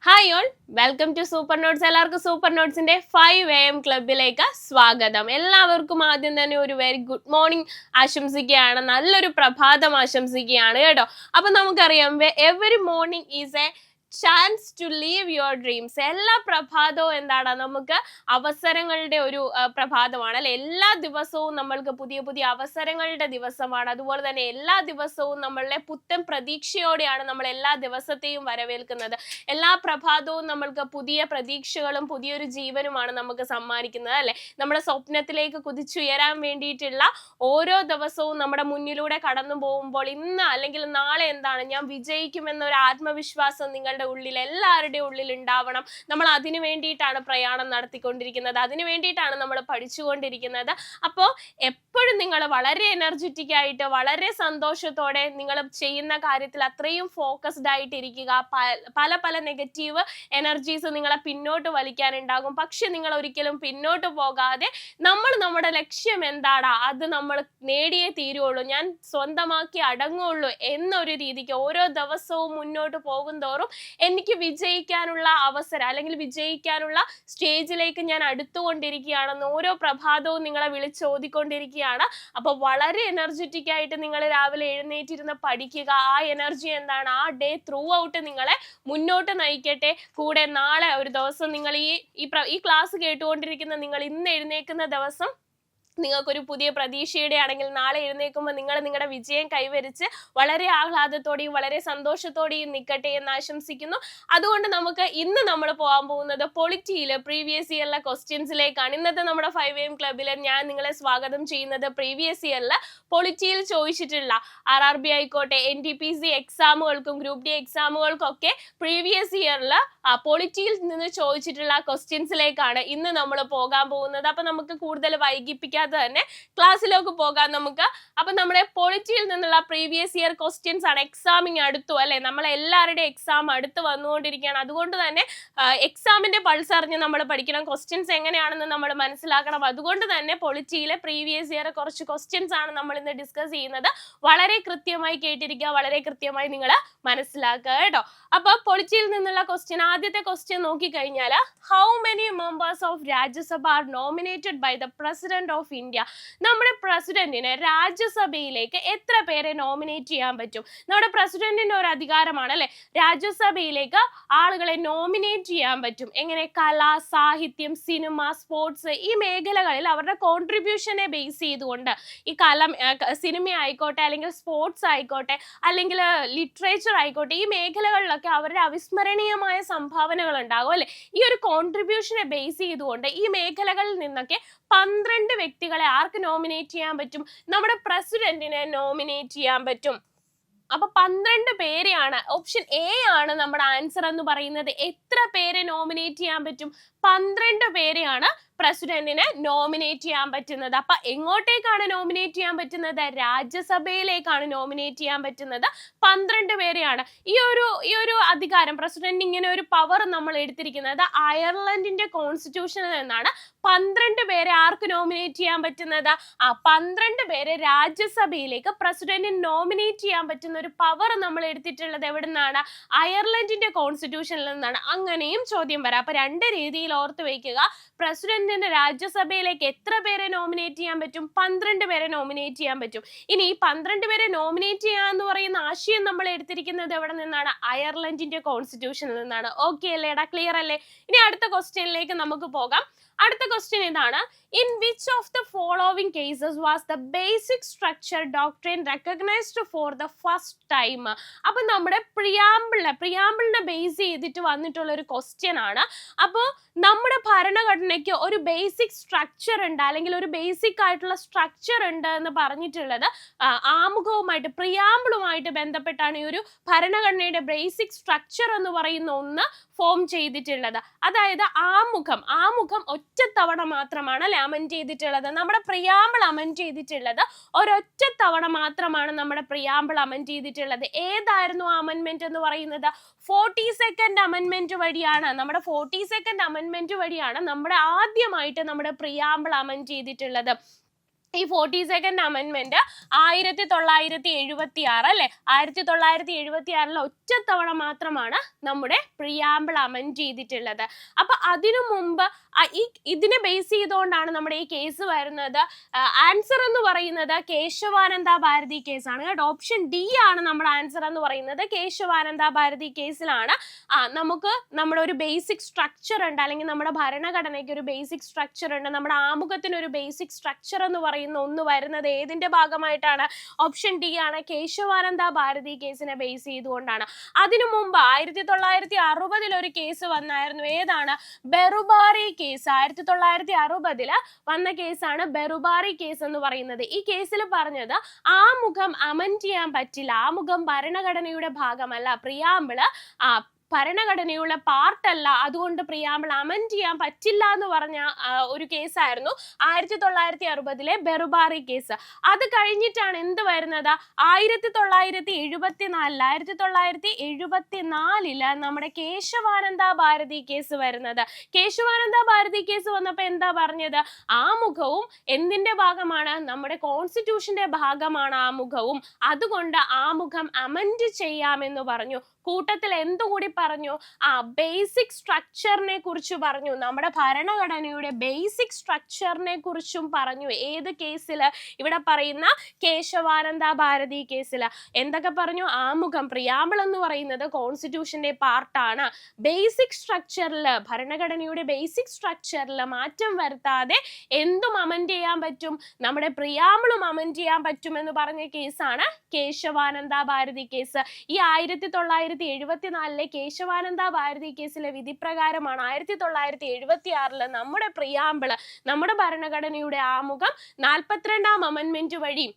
Hi all, welcome to super notes. എല്ലാവർക്കും super നോട്ട്സിന്റെ 5 AM ക്ലബിലേക്ക് സ്വാഗതം. എല്ലാവർക്കും ആദ്യം തന്നെ ഒരു വെരി ഗുഡ് മോർണിംഗ് ആശംസിക്കുകയാണ്, നല്ലൊരു പ്രഭാതം ആശംസിക്കുകയാണ് കേട്ടോ. അപ്പൊ നമുക്കറിയാം, every morning is a chance to leave your dreams. എല്ലാ പ്രഭാതവും എന്താണ്, നമുക്ക് അവസരങ്ങളുടെ ഒരു പ്രഭാതമാണ് അല്ലെ. എല്ലാ ദിവസവും നമ്മൾക്ക് പുതിയ പുതിയ അവസരങ്ങളുടെ ദിവസമാണ്. അതുപോലെ തന്നെ എല്ലാ ദിവസവും നമ്മളുടെ പുത്തൻ പ്രതീക്ഷയോടെയാണ് നമ്മൾ എല്ലാ ദിവസത്തെയും വരവേൽക്കുന്നത്. എല്ലാ പ്രഭാതവും നമ്മൾക്ക് പുതിയ പ്രതീക്ഷകളും പുതിയൊരു ജീവനുമാണ് നമുക്ക് സമ്മാനിക്കുന്നത് അല്ലെ. നമ്മുടെ സ്വപ്നത്തിലേക്ക് കുതിച്ചുയരാൻ വേണ്ടിയിട്ടുള്ള ഓരോ ദിവസവും നമ്മുടെ മുന്നിലൂടെ കടന്നു പോകുമ്പോൾ ഇന്ന് അല്ലെങ്കിൽ നാളെ എന്താണ്, ഞാൻ വിജയിക്കുമെന്നൊരു ആത്മവിശ്വാസം നിങ്ങളുടെ ഉള്ളിൽ, എല്ലാവരുടെയും ഉള്ളിൽ ഉണ്ടാവണം. നമ്മൾ അതിനു വേണ്ടിയിട്ടാണ് പ്രയാണം നടത്തിക്കൊണ്ടിരിക്കുന്നത്, അതിനു വേണ്ടിയിട്ടാണ് നമ്മൾ പഠിച്ചുകൊണ്ടിരിക്കുന്നത്. അപ്പോൾ എപ്പോഴും നിങ്ങൾ വളരെ എനർജറ്റിക് ആയിട്ട്, വളരെ സന്തോഷത്തോടെ നിങ്ങൾ ചെയ്യുന്ന കാര്യത്തിൽ അത്രയും ഫോക്കസ്ഡ് ആയിട്ടിരിക്കുക. പല പല നെഗറ്റീവ് എനർജീസ് നിങ്ങളെ പിന്നോട്ട് വലിക്കാനുണ്ടാകും. പക്ഷെ നിങ്ങൾ ഒരിക്കലും പിന്നോട്ട് പോകാതെ നമ്മുടെ ലക്ഷ്യം എന്താടാ അത് നമ്മൾ നേടിയേ തീരുള്ളൂ, ഞാൻ സ്വന്തമാക്കി അടങ്ങുള്ളൂ എന്നൊരു രീതിക്ക് ഓരോ ദിവസവും മുന്നോട്ട് പോകും തോറും എനിക്ക് വിജയിക്കാനുള്ള അവസരം അല്ലെങ്കിൽ വിജയിക്കാനുള്ള സ്റ്റേജിലേക്ക് ഞാൻ അടുത്തുകൊണ്ടിരിക്കുകയാണെന്ന് ഓരോ പ്രഭാതവും നിങ്ങളെ വിളിച്ചോതിക്കൊണ്ടിരിക്കുകയാണ്. അപ്പൊ വളരെ എനർജറ്റിക് ആയിട്ട് നിങ്ങൾ രാവിലെ എഴുന്നേറ്റിരുന്ന് പഠിക്കുക. ആ എനർജി എന്താണ്, ആ ഡേ ത്രൂ ഔട്ട് നിങ്ങളെ മുന്നോട്ട് നയിക്കട്ടെ. കൂടെ നാളെ ഒരു ദിവസം നിങ്ങൾ ഈ ക്ലാസ് കേട്ടുകൊണ്ടിരിക്കുന്ന നിങ്ങൾ ഇന്ന് എഴുന്നേൽക്കുന്ന ദിവസം നിങ്ങൾക്കൊരു പുതിയ പ്രതീക്ഷയുടെ ആണെങ്കിൽ നാളെ എഴുന്നേൽക്കുമ്പോൾ നിങ്ങൾ നിങ്ങളുടെ വിജയം കൈവരിച്ച് വളരെ ആഹ്ലാദത്തോടെയും വളരെ സന്തോഷത്തോടെയും നിൽക്കട്ടെ എന്ന് ആശംസിക്കുന്നു. അതുകൊണ്ട് നമുക്ക് ഇന്ന് നമ്മൾ പോകാൻ പോകുന്നത് പൊളിറ്റിയിലെ പ്രീവിയസ് ഇയറിലെ ക്വസ്റ്റ്യൻസിലേക്കാണ്. ഇന്നത്തെ നമ്മുടെ 5 AM ക്ലബിൽ ഞാൻ നിങ്ങളെ സ്വാഗതം ചെയ്യുന്നത് പ്രീവിയസ് ഇയറിൽ പൊളിറ്റിയിൽ ചോദിച്ചിട്ടുള്ള RRB ആയിക്കോട്ടെ, NTPC എക്സാമുകൾക്കും ഗ്രൂപ്പ് ഡി എക്സാമുകൾക്കൊക്കെ പ്രീവിയസ് ഇയറിൽ പൊളിറ്റിയിൽ നിന്ന് ചോദിച്ചിട്ടുള്ള ക്വസ്റ്റ്യൻസിലേക്കാണ് ഇന്ന് നമ്മൾ പോകാൻ പോകുന്നത്. അപ്പൊ നമുക്ക് കൂടുതൽ വൈകിപ്പിക്കാതെ തന്നെ ക്ലാസ്സിലേക്ക് പോകാം നമുക്ക്. അപ്പൊ നമ്മുടെ പൊളിറ്റിയിൽ നിന്നുള്ള പ്രീവിയസ് ഇയർ ക്വസ്റ്റ്യൻസ് ആണ്. എക്സാമിങ് അടുത്തു അല്ലെ, നമ്മളെ എല്ലാവരുടെയും എക്സാം അടുത്ത് വന്നുകൊണ്ടിരിക്കുകയാണ്. അതുകൊണ്ട് തന്നെ എക്സാമിന്റെ പൾസ് അറിഞ്ഞ് നമ്മൾ പഠിക്കണം, ക്വസ്റ്റ്യൻസ് എങ്ങനെയാണെന്ന് നമ്മൾ മനസ്സിലാക്കണം. അതുകൊണ്ട് തന്നെ പൊളിറ്റിയിലെ പ്രീവിയസ് ഇയർ കുറച്ച് ക്വസ്റ്റ്യൻസ് ആണ് നമ്മൾ ഇന്ന് ഡിസ്കസ് ചെയ്യുന്നത്. വളരെ കൃത്യമായി കേട്ടിരിക്കുക, വളരെ കൃത്യമായി നിങ്ങൾ മനസ്സിലാക്കുക കേട്ടോ. അപ്പൊ പൊളിറ്റിയിൽ നിന്നുള്ള ക്വസ്റ്റ്യൻ, ആദ്യത്തെ ക്വസ്റ്റ്യൻ നോക്കിക്കഴിഞ്ഞാൽ, how many members of Rajya Sabha are nominated by the president of India? നമ്മുടെ പ്രസിഡന്റിനെ രാജ്യസഭയിലേക്ക് എത്ര പേരെ നോമിനേറ്റ് ചെയ്യാൻ പറ്റും? നമ്മുടെ പ്രസിഡന്റിന്റെ ഒരു അധികാരമാണ് അല്ലെ, രാജ്യസഭയിലേക്ക് ആളുകളെ നോമിനേറ്റ് ചെയ്യാൻ പറ്റും. എങ്ങനെ? കല, സാഹിത്യം, സിനിമ, സ്പോർട്സ്, ഈ മേഖലകളിൽ അവരുടെ കോൺട്രിബ്യൂഷനെ ബേസ് ചെയ്തുകൊണ്ട്, ഈ സിനിമ ആയിക്കോട്ടെ അല്ലെങ്കിൽ സ്പോർട്സ് ആയിക്കോട്ടെ അല്ലെങ്കിൽ ലിറ്ററേച്ചർ ആയിക്കോട്ടെ, ഈ മേഖലകളിലൊക്കെ അവരുടെ അവിസ്മരണീയമായ സംഭാവനകൾ ഉണ്ടാകും അല്ലെ. ഈ ഒരു കോൺട്രിബ്യൂഷനെ ബേസ് ചെയ്തുകൊണ്ട് ഈ മേഖലകളിൽ നിന്നൊക്കെ 12 വ്യക്തികളെ ആർക്ക് നോമിനേറ്റ് ചെയ്യാൻ പറ്റും? നമ്മുടെ പ്രസിഡന്റിനെ നോമിനേറ്റ് ചെയ്യാൻ പറ്റും. അപ്പൊ 12 പേരെയാണ്, ഓപ്ഷൻ എ ആണ് നമ്മുടെ ആൻസർ എന്ന് പറയുന്നത്. എത്ര പേരെ നോമിനേറ്റ് ചെയ്യാൻ പറ്റും? 12 പേരെയാണ് പ്രസിഡന്റിനെ നോമിനേറ്റ് ചെയ്യാൻ പറ്റുന്നത്. അപ്പൊ എങ്ങോട്ടേക്കാണ് നോമിനേറ്റ് ചെയ്യാൻ പറ്റുന്നത്? രാജ്യസഭയിലേക്കാണ് നോമിനേറ്റ് ചെയ്യാൻ പറ്റുന്നത്. 12 പേരെയാണ്. ഈ ഒരു അധികാരം, പ്രസിഡന്റ് ഇങ്ങനെ ഒരു പവർ നമ്മൾ എടുത്തിരിക്കുന്നത് അയർലൻഡിന്റെ കോൺസ്റ്റിറ്റ്യൂഷനിൽ നിന്നാണ്. 12 പേരെ ആർക്ക് നോമിനേറ്റ് ചെയ്യാൻ പറ്റുന്നത്? 12 പേരെ രാജ്യസഭയിലേക്ക് പ്രസിഡന്റിന് നോമിനേറ്റ് ചെയ്യാൻ പറ്റുന്ന ഒരു പവർ നമ്മൾ എടുത്തിട്ടുള്ളത് എവിടെ നിന്നാണ്? അയർലൻഡിന്റെ കോൺസ്റ്റിറ്റ്യൂഷനിൽ നിന്നാണ്. അങ്ങനെയും ചോദ്യം വരാം. അപ്പൊ 2 രീതിയിൽ ഓർത്ത് വയ്ക്കുക. പ്രസിഡന്റിന്റെ രാജ്യസഭയിലേക്ക് എത്ര പേരെ നോമിനേറ്റ് ചെയ്യാൻ പറ്റും? 12 പേരെ നോമിനേറ്റ് ചെയ്യാൻ പറ്റും. ഇനി ഈ 12 പേരെ നോമിനേറ്റ് ചെയ്യാന്ന് പറയുന്ന ആശയം നമ്മൾ എടുത്തിരിക്കുന്നത് എവിടെ നിന്നാണ്? അയർലൻഡിന്റെ കോൺസ്റ്റിറ്റ്യൂഷനിൽ നിന്നാണ്. ഓക്കെ അല്ലേടാ, ക്ലിയർ അല്ലേ? ഇനി അടുത്ത ക്വസ്റ്റ്യനിലേക്ക് നമുക്ക് പോകാം. അടുത്ത ക്വസ്റ്റ്യൻ ഇതാണ്, in which of the following cases was the basic structure doctrine recognised for the first time? അപ്പൊ നമ്മുടെ പ്രിയാമ്പിളിനെ ബേസ് ചെയ്തിട്ട് വന്നിട്ടുള്ള ഒരു ക്വസ്റ്റ്യൻ ആണ്. അപ്പോൾ നമ്മുടെ ഭരണഘടനയ്ക്ക് ഒരു ബേസിക് സ്ട്രക്ചർ ഉണ്ട്, അല്ലെങ്കിൽ ഒരു ബേസിക് ആയിട്ടുള്ള സ്ട്രക്ചർ ഉണ്ട് എന്ന് പറഞ്ഞിട്ടുള്ളത് ആമുഖവുമായിട്ട്, പ്രിയാമ്പിളുമായിട്ട് ബന്ധപ്പെട്ടാണ് ഈ ഒരു ഭരണഘടനയുടെ ബേസിക് സ്ട്രക്ചർ എന്ന് പറയുന്ന ഒന്ന് ഫോം ചെയ്തിട്ടുള്ളത്. അതായത് ആമുഖം ഒറ്റത്തവണ മാത്രമാണ് അല്ലെ അമെൻഡ് ചെയ്തിട്ടുള്ളത്. നമ്മുടെ പ്രിയാമ്പിൾ അമെൻഡ് ചെയ്തിട്ടുള്ളത് ഒരൊറ്റ തവണ മാത്രമാണ്. നമ്മുടെ പ്രിയാമ്പിൾ അമെൻഡ് ചെയ്തിട്ടുള്ളത് ഏതായിരുന്നു ആ അമെൻമെന്റ് എന്ന് പറയുന്നത്? 42nd അമെൻമെന്റ് വഴിയാണ്. നമ്മുടെ 42nd അമെൻമെന്റ് വഴിയാണ് നമ്മുടെ ആദ്യമായിട്ട് നമ്മുടെ പ്രിയാമ്പിൾ അമെൻഡ് ചെയ്തിട്ടുള്ളത്. ഈ 42nd അമെന്റ്മെന്റ് 1976 അല്ലെ, 1976 ഒറ്റത്തവണ മാത്രമാണ് നമ്മുടെ പ്രിയാമ്പിൾ അമെന്റ് ചെയ്തിട്ടുള്ളത്. അപ്പൊ അതിനു മുമ്പ് ഇതിനെ ബേസ് ചെയ്തുകൊണ്ടാണ് നമ്മുടെ ഈ കേസ് വരുന്നത്. ആൻസർ എന്ന് പറയുന്നത് കേശവാനന്ദ ഭാരതി കേസാണ് കേട്ടോ. ഓപ്ഷൻ ഡി ആണ് നമ്മുടെ ആൻസർ എന്ന് പറയുന്നത്. കേശവാനന്ദ ഭാരതി കേസിലാണ് നമുക്ക് നമ്മുടെ ഒരു ബേസിക് സ്ട്രക്ചർ ഉണ്ട്, അല്ലെങ്കിൽ നമ്മുടെ ഭരണഘടനയ്ക്ക് ഒരു ബേസിക് സ്ട്രക്ചർ ഉണ്ട്, നമ്മുടെ ആമുഖത്തിന് ഒരു ബേസിക് സ്ട്രക്ചർ എന്ന് പറയുന്ന ഒന്ന് വരുന്നത് ഏതിന്റെ ഭാഗമായിട്ടാണ്? ഓപ്ഷൻ ഡി ആണ്, കേശവാനന്ദ ഭാരതി കേസിനെ ബേസ് ചെയ്തുകൊണ്ടാണ്. അതിനു മുമ്പ് 1960 ഒരു കേസ് വന്നായിരുന്നു. ഏതാണ്? ബെറുബാറി കേസ്. 1960 വന്ന കേസാണ് ബെറുബാറി കേസ് എന്ന് പറയുന്നത്. ഈ കേസിൽ പറഞ്ഞത് ആമുഖം അമെന്റ് ചെയ്യാൻ പറ്റില്ല, ആമുഖം ഭരണഘടനയുടെ ഭാഗമല്ല, പ്രിയാമ്പിള് ഭരണഘടനയുള്ള പാർട്ടല്ല, അതുകൊണ്ട് പ്രിയാമ്പിൾ അമെന്റ് ചെയ്യാൻ പറ്റില്ല എന്ന് പറഞ്ഞ ഒരു കേസായിരുന്നു 1960 ബെറുബാറി കേസ്. അത് കഴിഞ്ഞിട്ടാണ് എന്ത് വരുന്നത്? 1974 നമ്മുടെ കേശവാനന്ദ ഭാരതി കേസ് വരുന്നത്. കേശവാനന്ദ ഭാരതി കേസ് വന്നപ്പോ എന്താ പറഞ്ഞത്? ആമുഖവും എന്തിന്റെ ഭാഗമാണ്? നമ്മുടെ കോൺസ്റ്റിറ്റ്യൂഷന്റെ ഭാഗമാണ് ആമുഖവും, അതുകൊണ്ട് ആമുഖം അമെന്റ് ചെയ്യാമെന്ന് പറഞ്ഞു. കൂട്ടത്തിൽ എന്തുകൂടി പറഞ്ഞു? ബേസിക് സ്ട്രക്ചറിനെ കുറിച്ച് പറഞ്ഞു, നമ്മുടെ ഭരണഘടനയുടെ ബേസിക് സ്ട്രക്ചറിനെ കുറിച്ചും പറഞ്ഞു. ഏത് കേസില്? ഇവിടെ പറയുന്ന കേശവാനന്ദ ഭാരതി കേസില്. എന്തൊക്കെ പറഞ്ഞു? ആമുഖം, പ്രിയാമ്പിൾ എന്ന് പറയുന്നത് കോൺസ്റ്റിറ്റ്യൂഷന്റെ പാർട്ടാണ്. ബേസിക് സ്ട്രക്ചറിൽ, ഭരണഘടനയുടെ ബേസിക് സ്ട്രക്ചറിൽ മാറ്റം വരുത്താതെ എന്തും അമെന്റ് ചെയ്യാൻ പറ്റും, നമ്മുടെ പ്രിയാമ്പിളും അമെന്റ് ചെയ്യാൻ പറ്റുമെന്ന് പറഞ്ഞ കേസാണ് കേശവാനന്ദ ഭാരതി കേസ്. ഈ 1974 കേശവാനന്ദ ഭാരതി കേസിലെ വിധി പ്രകാരമാണ് 1976 നമ്മുടെ പ്രിയാമ്പിള്, നമ്മുടെ ഭരണഘടനയുടെ ആമുഖം 42ാം അമെന്റ്മെന്റ് വഴി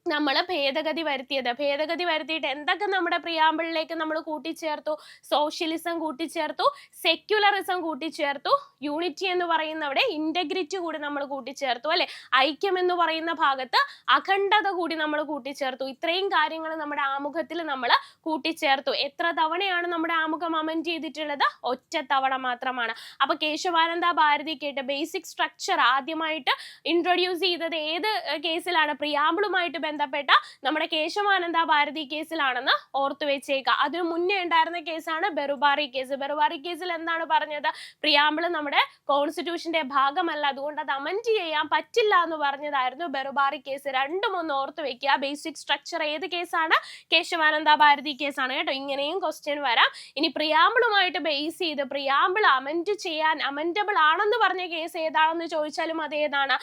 നമ്മൾ ഭേദഗതി വരുത്തിയത്. ഭേദഗതി വരുത്തിയിട്ട് എന്തൊക്കെ നമ്മുടെ പ്രിയാമ്പിളിലേക്ക് നമ്മൾ കൂട്ടിച്ചേർത്തു? സോഷ്യലിസം കൂട്ടിച്ചേർത്തു, സെക്യുലറിസം കൂട്ടിച്ചേർത്തു, യൂണിറ്റി എന്ന് പറയുന്നവിടെ ഇന്റഗ്രിറ്റി കൂടി നമ്മൾ കൂട്ടിച്ചേർത്തു അല്ലെ, ഐക്യം എന്ന് പറയുന്ന ഭാഗത്ത് അഖണ്ഡത കൂടി നമ്മൾ കൂട്ടിച്ചേർത്തു. ഇത്രയും കാര്യങ്ങൾ നമ്മുടെ ആമുഖത്തിൽ നമ്മൾ കൂട്ടിച്ചേർത്തു. എത്ര തവണയാണ് നമ്മുടെ ആമുഖം അമെന്റ് ചെയ്തിട്ടുള്ളത്? ഒറ്റ തവണ മാത്രമാണ്. അപ്പൊ കേശവാനന്ദ ഭാരതി കേട്ട ബേസിക് സ്ട്രക്ചർ ആദ്യമായിട്ട് ഇൻട്രൊഡ്യൂസ് ചെയ്തത് ഏത് കേസിലാണ്? പ്രിയാമ്പിളുമായിട്ട് ബന്ധപ്പെട്ട നമ്മുടെ കേശവാനന്ദ ഭാരതി കേസിലാണെന്ന് ഓർത്തു വെച്ചേക്കുക. അതിനു മുന്നേ ഉണ്ടായിരുന്ന കേസാണ് ബെറുബാറി കേസ്. ബെറുബാറി കേസിൽ എന്താണ് പറഞ്ഞത്? പ്രിയാമ്പിൾ നമ്മുടെ കോൺസ്റ്റിറ്റ്യൂഷന്റെ ഭാഗമല്ല, അതുകൊണ്ട് അത് അമെന്റ് ചെയ്യാൻ പറ്റില്ല എന്ന് പറഞ്ഞതായിരുന്നു ബെറുബാറി കേസ്. രണ്ടും ഒന്ന് ഓർത്തു വെക്കുക. ബേസിക് സ്ട്രക്ചർ ഏത് കേസാണ്? കേശവാനന്ദ ഭാരതി കേസാണ് കേട്ടോ. ഇങ്ങനെയും ക്വസ്റ്റ്യൻ വരാം. ഇനി പ്രിയാമ്പിളുമായിട്ട് ബേസ് ചെയ്ത് പ്രിയാമ്പിൾ അമെന്റ് ചെയ്യാൻ അമെന്റബിൾ ആണെന്ന് പറഞ്ഞ കേസ് ഏതാണെന്ന് ചോദിച്ചാലും അത് ഏതാണ്?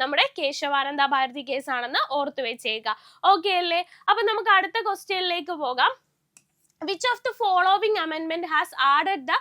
നമ്മുടെ കേശവാനന്ദ ഭാരതി കേസാണെന്ന് ഓർത്തു വെച്ചേക്കുക. ഓക്കെ അല്ലേ? അപ്പൊ നമുക്ക് അടുത്ത ക്വസ്റ്റ്യനിലേക്ക് പോകാം. Which of the following amendment has added the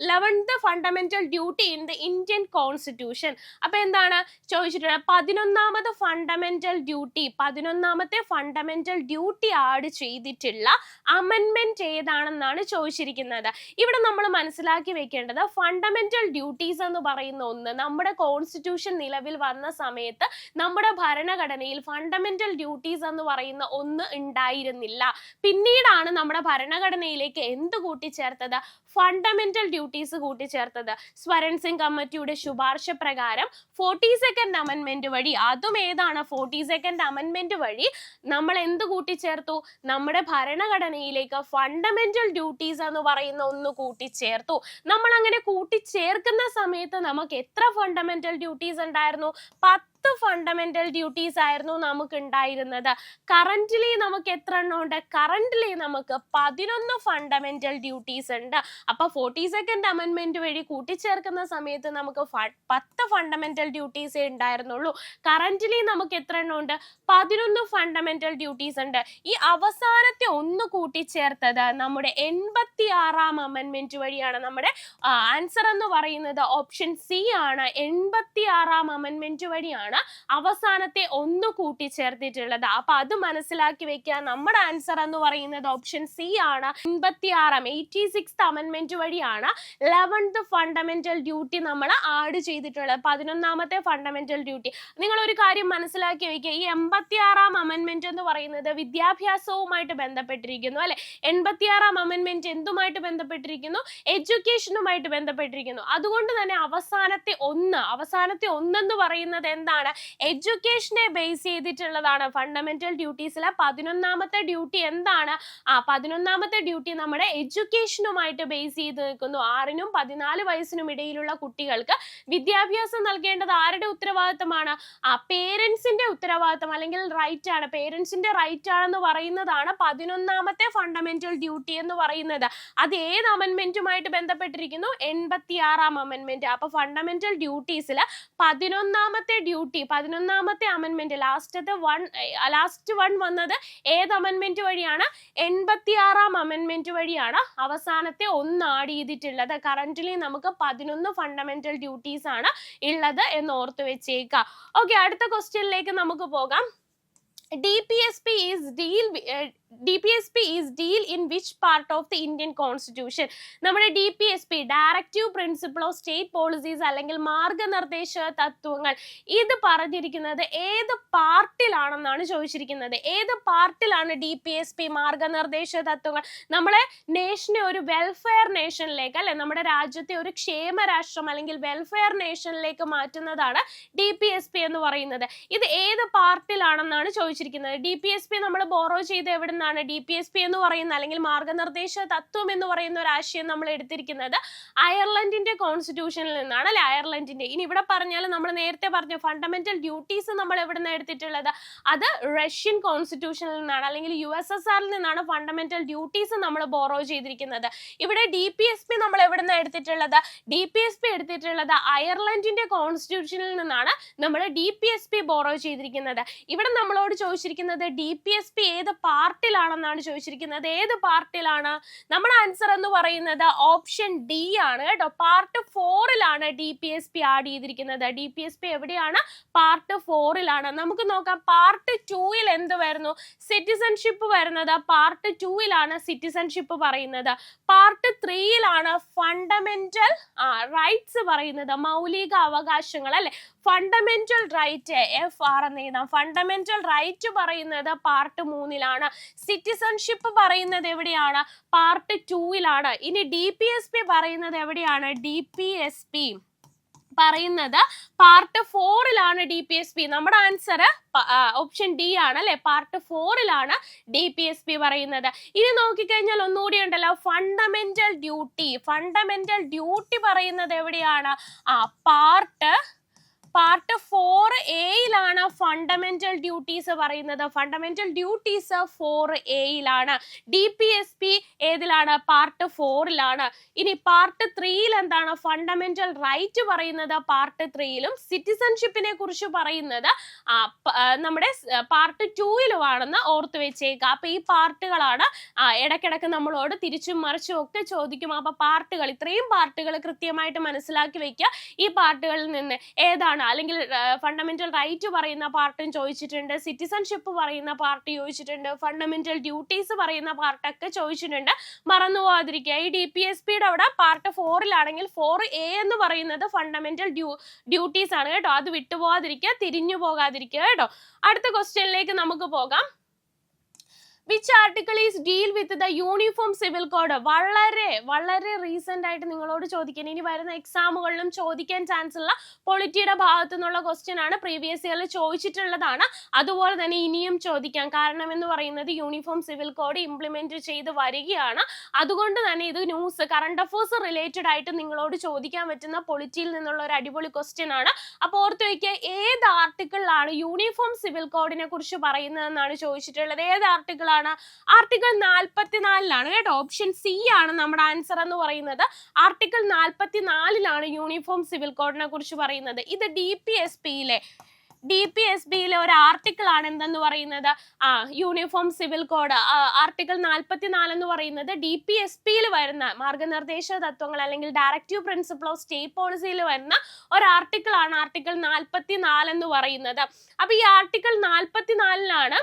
11th fundamental duty in the Indian Constitution? അപ്പൊ എന്താണ് ചോദിച്ചിട്ടുള്ളത്? 11ാമത്തെ ഫണ്ടമെന്റൽ ഡ്യൂട്ടി, 11ാമത്തെ ഫണ്ടമെന്റൽ ഡ്യൂട്ടി ആഡ് ചെയ്തിട്ടുള്ള അമെന്റ്മെന്റ് ഏതാണെന്നാണ് ചോദിച്ചിരിക്കുന്നത്. ഇവിടെ നമ്മൾ മനസ്സിലാക്കി വെക്കേണ്ടത് ഫണ്ടമെന്റൽ ഡ്യൂട്ടീസ് എന്ന് പറയുന്ന ഒന്ന് നമ്മുടെ കോൺസ്റ്റിറ്റ്യൂഷൻ നിലവിൽ വന്ന സമയത്ത് നമ്മുടെ ഭരണഘടനയിൽ ഫണ്ടമെന്റൽ ഡ്യൂട്ടീസ് എന്ന് പറയുന്ന ഒന്ന് ഉണ്ടായിരുന്നില്ല. പിന്നീടാണ് നമ്മുടെ ഭരണഘടനയിലേക്ക് എന്ത് കൂട്ടിച്ചേർത്തത്? ഫണ്ടമെന്റൽ ഡ്യൂട്ടീസ് കൂട്ടിച്ചേർത്തത്. സ്വരൺ സിംഗ് കമ്മിറ്റിയുടെ ശുപാർശ പ്രകാരം 42nd അമെന്റ്മെന്റ് വഴി, അതും ഏതാണ്? 42nd അമെന്റ്മെന്റ് വഴി നമ്മൾ എന്ത് കൂട്ടിച്ചേർത്തു? നമ്മുടെ ഭരണഘടനയിലേക്ക് ഫണ്ടമെന്റൽ ഡ്യൂട്ടീസ് എന്ന് പറയുന്ന ഒന്ന് കൂട്ടിച്ചേർത്തു. നമ്മൾ അങ്ങനെ കൂട്ടിച്ചേർക്കുന്ന സമയത്ത് നമുക്ക് എത്ര ഫണ്ടമെന്റൽ ഡ്യൂട്ടീസ് ഉണ്ടായിരുന്നു? 10 ഫണ്ടമെന്റൽ ഡ്യൂട്ടീസ് ആയിരുന്നു നമുക്ക് ഉണ്ടായിരുന്നത്. കറന്റ്ലി നമുക്ക് എത്ര എണ്ണം ഉണ്ട്? കറന്റ്ലി നമുക്ക് 11 ഫണ്ടമെന്റൽ ഡ്യൂട്ടീസ് ഉണ്ട്. അപ്പൊ 42nd അമെന്റ്മെന്റ് വഴി കൂട്ടിച്ചേർക്കുന്ന സമയത്ത് നമുക്ക് 10 ഫണ്ടമെന്റൽ ഡ്യൂട്ടീസേ ഉണ്ടായിരുന്നുള്ളൂ. കറന്റ്ലി നമുക്ക് എത്ര എണ്ണം ഉണ്ട്? 11 ഫണ്ടമെന്റൽ ഡ്യൂട്ടീസ് ഉണ്ട്. ഈ അവസാനത്തെ ഒന്ന് കൂട്ടിച്ചേർത്തത് നമ്മുടെ 86ാം അമെന്റ്മെന്റ് വഴിയാണ്. നമ്മുടെ ആൻസർ എന്ന് പറയുന്നത് ഓപ്ഷൻ സി ആണ്. 86ാം അമെന്റ്മെന്റ് വഴിയാണ് ആണ് അവസാനത്തെ 1 കൂട്ടിച്ചേർത്തിട്ടുള്ളത്. അപ്പൊ അത് മനസ്സിലാക്കി വെക്കുക. നമ്മുടെ ആൻസർ എന്ന് പറയുന്നത് ഓപ്ഷൻ സി ആണ്. 86th അമെന്റ്മെന്റ് വഴിയാണ് 11th ഫണ്ടമെന്റൽ ഡ്യൂട്ടി നമ്മൾ ആഡ് ചെയ്തിട്ടുള്ളത്. 11ാമത്തെ ഫണ്ടമെന്റൽ ഡ്യൂട്ടി. നിങ്ങൾ ഒരു കാര്യം മനസ്സിലാക്കി വെക്കുക, ഈ 86ാം അമെന്റ്മെന്റ് എന്ന് പറയുന്നത് വിദ്യാഭ്യാസവുമായിട്ട് ബന്ധപ്പെട്ടിരിക്കുന്നു അല്ലെ. 86ാം അമെന്റ്മെന്റ് എന്തുമായിട്ട് ബന്ധപ്പെട്ടിരിക്കുന്നു? എഡ്യൂക്കേഷനുമായിട്ട് ബന്ധപ്പെട്ടിരിക്കുന്നു. അതുകൊണ്ട് തന്നെ അവസാനത്തെ ഒന്ന് എന്ന് പറയുന്നത് എന്താണ്? എഡ്യൂക്കേഷനെ ബേസ് ചെയ്തിട്ടുള്ളതാണ്. ഫണ്ടമെന്റൽ ഡ്യൂട്ടീസിലെ 11ാമത്തെ ഡ്യൂട്ടി എന്താണ്? 11ാമത്തെ ഡ്യൂട്ടി നമ്മുടെ എഡ്യൂക്കേഷനുമായിട്ട് ബേസ് ചെയ്ത് നിൽക്കുന്നു. 6നും 14 വയസ്സിനും ഇടയിലുള്ള കുട്ടികൾക്ക് വിദ്യാഭ്യാസം നൽകേണ്ടത് ആരുടെ ഉത്തരവാദിത്തമാണ്? പേരൻസിന്റെ ഉത്തരവാദിത്തം അല്ലെങ്കിൽ റൈറ്റ് ആണ്. പേരൻസിന്റെ റൈറ്റ് ആണെന്ന് പറയുന്നതാണ് 11ാമത്തെ ഫണ്ടമെന്റൽ ഡ്യൂട്ടി എന്ന് പറയുന്നത്. അത് ഏത് അമെന്റ്മെന്റുമായിട്ട് ബന്ധപ്പെട്ടിരിക്കുന്നു? 86ാം അമെന്റ്മെന്റ്. അപ്പൊ ഫണ്ടമെന്റൽ ഡ്യൂട്ടീസിൽ 11ാമത്തെ അമെന്റ്മെന്റ് ലാസ്റ്റ് വൺ വന്നത് ഏത് അമെന്റ്മെന്റ് വഴിയാണ്? 86ാം അമെന്റ്മെന്റ് വഴിയാണ് അവസാനത്തെ 1 ആഡ് ചെയ്തിട്ടുള്ളത്. കറന്റ്ലി നമുക്ക് 11 ഫണ്ടമെന്റൽ ഡ്യൂട്ടീസ് ആണ് ഉള്ളത് എന്ന് ഓർത്ത് വെച്ചേക്കാം. ഓക്കെ, അടുത്ത ക്വസ്റ്റ്യനിലേക്ക് നമുക്ക് പോകാം. DPSP is deal in which part of the Indian Constitution? നമ്മുടെ DPSP directive principle of state policies അല്ലെങ്കിൽ മാർഗനിർദ്ദേശ തത്വങ്ങൾ ഇത് പറഞ്ഞിരിക്കുന്നത് ഏത് പാർട്ടിലാണെന്നാണ് ചോദിച്ചിരിക്കുന്നത്. ഏത് പാർട്ടിലാണ് DPSP മാർഗനിർദ്ദേശ തത്വങ്ങൾ? നമ്മളെ നേഷനെ ഒരു വെൽഫെയർ നേഷനിലേക്ക് അല്ലെ, നമ്മുടെ രാജ്യത്തെ ഒരു ക്ഷേമ രാഷ്ട്രം അല്ലെങ്കിൽ വെൽഫെയർ നേഷനിലേക്ക് മാറ്റുന്നതാണ് DPSP എന്ന് പറയുന്നത്. ഇത് ഏത് പാർട്ടിലാണെന്നാണ് ചോദിച്ചിരിക്കുന്നത്. DPSP നമ്മൾ ബോറോ ചെയ്ത് എവിടെ നിന്നാണ്? DPSP എന്ന് പറയുന്ന അല്ലെങ്കിൽ മാർഗനിർദ്ദേശ തത്വം എന്ന് പറയുന്ന ഒരു ആശയം നമ്മൾ എടുത്തിരിക്കുന്നത് അയർലൻഡിന്റെ കോൺസ്റ്റിറ്റ്യൂഷനിൽ നിന്നാണ് അല്ലെ. അയർലൻഡിന്റെ. ഇനി ഇവിടെ പറഞ്ഞാൽ നമ്മൾ നേരത്തെ പറഞ്ഞു ഫണ്ടമെന്റൽ ഡ്യൂട്ടീസ് നമ്മൾ എവിടെ നിന്നാണ് എടുത്തിട്ടുള്ളത്? അത് റഷ്യൻ കോൺസ്റ്റിറ്റ്യൂഷനിൽ നിന്നാണ് അല്ലെങ്കിൽ USSR നിന്നാണ് ഫണ്ടമെന്റൽ ഡ്യൂട്ടീസ് നമ്മൾ ബോറോ ചെയ്തിരിക്കുന്നത്. ഇവിടെ DPSP നമ്മൾ എവിടെ നിന്നാണ് എടുത്തിട്ടുള്ളത്? DPSP എടുത്തിട്ടുള്ളത് അയർലൻഡിന്റെ കോൺസ്റ്റിറ്റ്യൂഷനിൽ നിന്നാണ് നമ്മൾ DPSP ബോറോ ചെയ്തിരിക്കുന്നത്. ഇവിടെ നമ്മളോട് ചോദിച്ചിരിക്കുന്നത് DPSP ഏത് പാർട്ടിലാണെന്നാണ് ചോദിച്ചിരിക്കുന്നത്. ഏത് പാർട്ടിലാണ്? നമ്മുടെ ആൻസർ എന്ന് പറയുന്നത് ഓപ്ഷൻ ഡി ആണ് കേട്ടോ. പാർട്ട് 4ലാണ് DPSP ആഡ് ചെയ്തിരിക്കുന്നത്. DPSP എവിടെയാണ്? പാർട്ട് 4ലാണ്. നമുക്ക് നോക്കാം പാർട്ട് 2ൽ എന്ത് വരുന്നു? സിറ്റിസൺഷിപ്പ് വരുന്നത്. പാർട്ട് 2ലാണ് സിറ്റിസൺഷിപ്പ് പറയുന്നത്. പാർട്ട് 3ലാണ് ഫണ്ടമെന്റൽ റൈറ്റ്സ് പറയുന്നത്, മൗലിക അവകാശങ്ങൾ അല്ലെ. ഫണ്ടമെന്റൽ റൈറ്റ് FR എന്ന് എഴുതാം. ഫണ്ടമെന്റൽ റൈറ്റ് പറയുന്നത് പാർട്ട് 3ലാണ്. സിറ്റിസൺഷിപ്പ് പറയുന്നത് എവിടെയാണ്? പാർട്ട് 2ലാണ്. ഇനി DPSP പറയുന്നത് എവിടെയാണ്? DPSP പറയുന്നത് പാർട്ട് 4ലാണ്. DPSP നമ്മുടെ ആൻസർ ഓപ്ഷൻ ഡി ആണ് അല്ലെ. പാർട്ട് 4ലാണ് DPSP പറയുന്നത്. ഇനി നോക്കിക്കഴിഞ്ഞാൽ ഒന്നുകൂടി ഉണ്ടല്ലോ, ഫണ്ടമെന്റൽ ഡ്യൂട്ടി പറയുന്നത് എവിടെയാണ്? പാർട്ട് 4A ഫണ്ടമെന്റൽ ഡ്യൂട്ടീസ് പറയുന്നത്. Fundamental duties 4A. DPSP ഏതിലാണ്? പാർട്ട് 4ലാണ്. ഇനി പാർട്ട് 3ൽ എന്താണ്? ഫണ്ടമെന്റൽ റൈറ്റ് പറയുന്നത് പാർട്ട് 3ലും സിറ്റിസൺഷിപ്പിനെ കുറിച്ച് പറയുന്നത് നമ്മുടെ പാർട്ട് 2ലുമാണെന്ന് ഓർത്ത് വെച്ചേക്കുക. അപ്പൊ ഈ പാർട്ടുകളാണ് ഇടയ്ക്കിടയ്ക്ക് നമ്മളോട് തിരിച്ചും മറിച്ചും ഒക്കെ ചോദിക്കും. അപ്പൊ ഇത്രയും പാർട്ടുകൾ കൃത്യമായിട്ട് മനസ്സിലാക്കി വെക്കുക. ഈ പാർട്ടുകളിൽ നിന്ന് ഏതാണ്? അല്ലെങ്കിൽ ഫണ്ടമെന്റൽ റൈറ്റ് പറയുന്ന പാർട്ടും ചോദിച്ചിട്ടുണ്ട്, സിറ്റിസൺഷിപ്പ് പറയുന്ന പാർട്ട് ചോദിച്ചിട്ടുണ്ട്, ഫണ്ടമെന്റൽ ഡ്യൂട്ടീസ് പറയുന്ന പാർട്ടൊക്കെ ചോദിച്ചിട്ടുണ്ട്. മറന്നു പോകാതിരിക്കുക. ഈ DPSPയുടെ അവിടെ പാർട്ട് 4ലാണെങ്കിൽ 4A എന്ന് പറയുന്നത് ഫണ്ടമെന്റൽ ഡ്യൂട്ടീസ് ആണ് കേട്ടോ. അത് വിട്ടുപോകാതിരിക്കുക, തിരിഞ്ഞു പോകാതിരിക്കുക കേട്ടോ. അടുത്ത ക്വസ്റ്റ്യനിലേക്ക് നമുക്ക് പോകാം. Which article is deal with the uniform civil code? വളരെ റീസെന്റ് ആയിട്ട് നിങ്ങളോട് ചോദിക്കാൻ, ഇനി വരുന്ന എക്സാമുകളിലും ചോദിക്കാൻ ചാൻസ് ഉള്ള പൊളിറ്റിയുടെ ഭാഗത്തു നിന്നുള്ള ക്വസ്റ്റ്യൻ ആണ്. പ്രീവിയസ് ഇയറിൽ ചോദിച്ചിട്ടുള്ളതാണ്. അതുപോലെ തന്നെ ഇനിയും ചോദിക്കാം. കാരണം എന്ന് പറയുന്നത് യൂണിഫോം സിവിൽ കോഡ് ഇംപ്ലിമെന്റ് ചെയ്ത് വരികയാണ്. അതുകൊണ്ട് തന്നെ ഇത് ന്യൂസ്, കറണ്ട് അഫേഴ്സ് റിലേറ്റഡ് ആയിട്ട് നിങ്ങളോട് ചോദിക്കാൻ പറ്റുന്ന പൊളിറ്റിയിൽ നിന്നുള്ള ഒരു അടിപൊളി ക്വസ്റ്റ്യൻ ആണ്. അപ്പോൾ ഓർത്ത് വയ്ക്കുക, ഏത് ആർട്ടിക്കിളിലാണ് യൂണിഫോം സിവിൽ കോഡിനെ കുറിച്ച് പറയുന്നതെന്നാണ് ചോദിച്ചിട്ടുള്ളത്. ഏത് ആർട്ടിക്കിളാണ്? ആർട്ടിക്കിൾ 44ലാണ് കേട്ടോ. ഓപ്ഷൻ സി ആണ് നമ്മുടെ ആൻസർ എന്ന് പറയുന്നത്. ആർട്ടിക്കിൾ 44ലാണ് യൂണിഫോം സിവിൽ കോഡിനെ കുറിച്ച് പറയുന്നത്. ഇത് DPSPയിലെ DPSBയിലെ ഒരു ആർട്ടിക്കിൾ ആണ് എന്തെന്ന് പറയുന്നത്, യൂണിഫോം സിവിൽ കോഡ് ആർട്ടിക്കിൾ 44 എന്ന് പറയുന്നത് DPSBയിൽ വരുന്ന മാർഗനിർദ്ദേശ തത്വങ്ങൾ അല്ലെങ്കിൽ ഡയറക്റ്റീവ് പ്രിൻസിപ്പിൾ ഓഫ് സ്റ്റേറ്റ് പോളിസിയിൽ വരുന്ന ഒരു ആർട്ടിക്കിൾ ആണ് ആർട്ടിക്കിൾ 44 എന്ന് പറയുന്നത്. അപ്പൊ ഈ ആർട്ടിക്കിൾ 44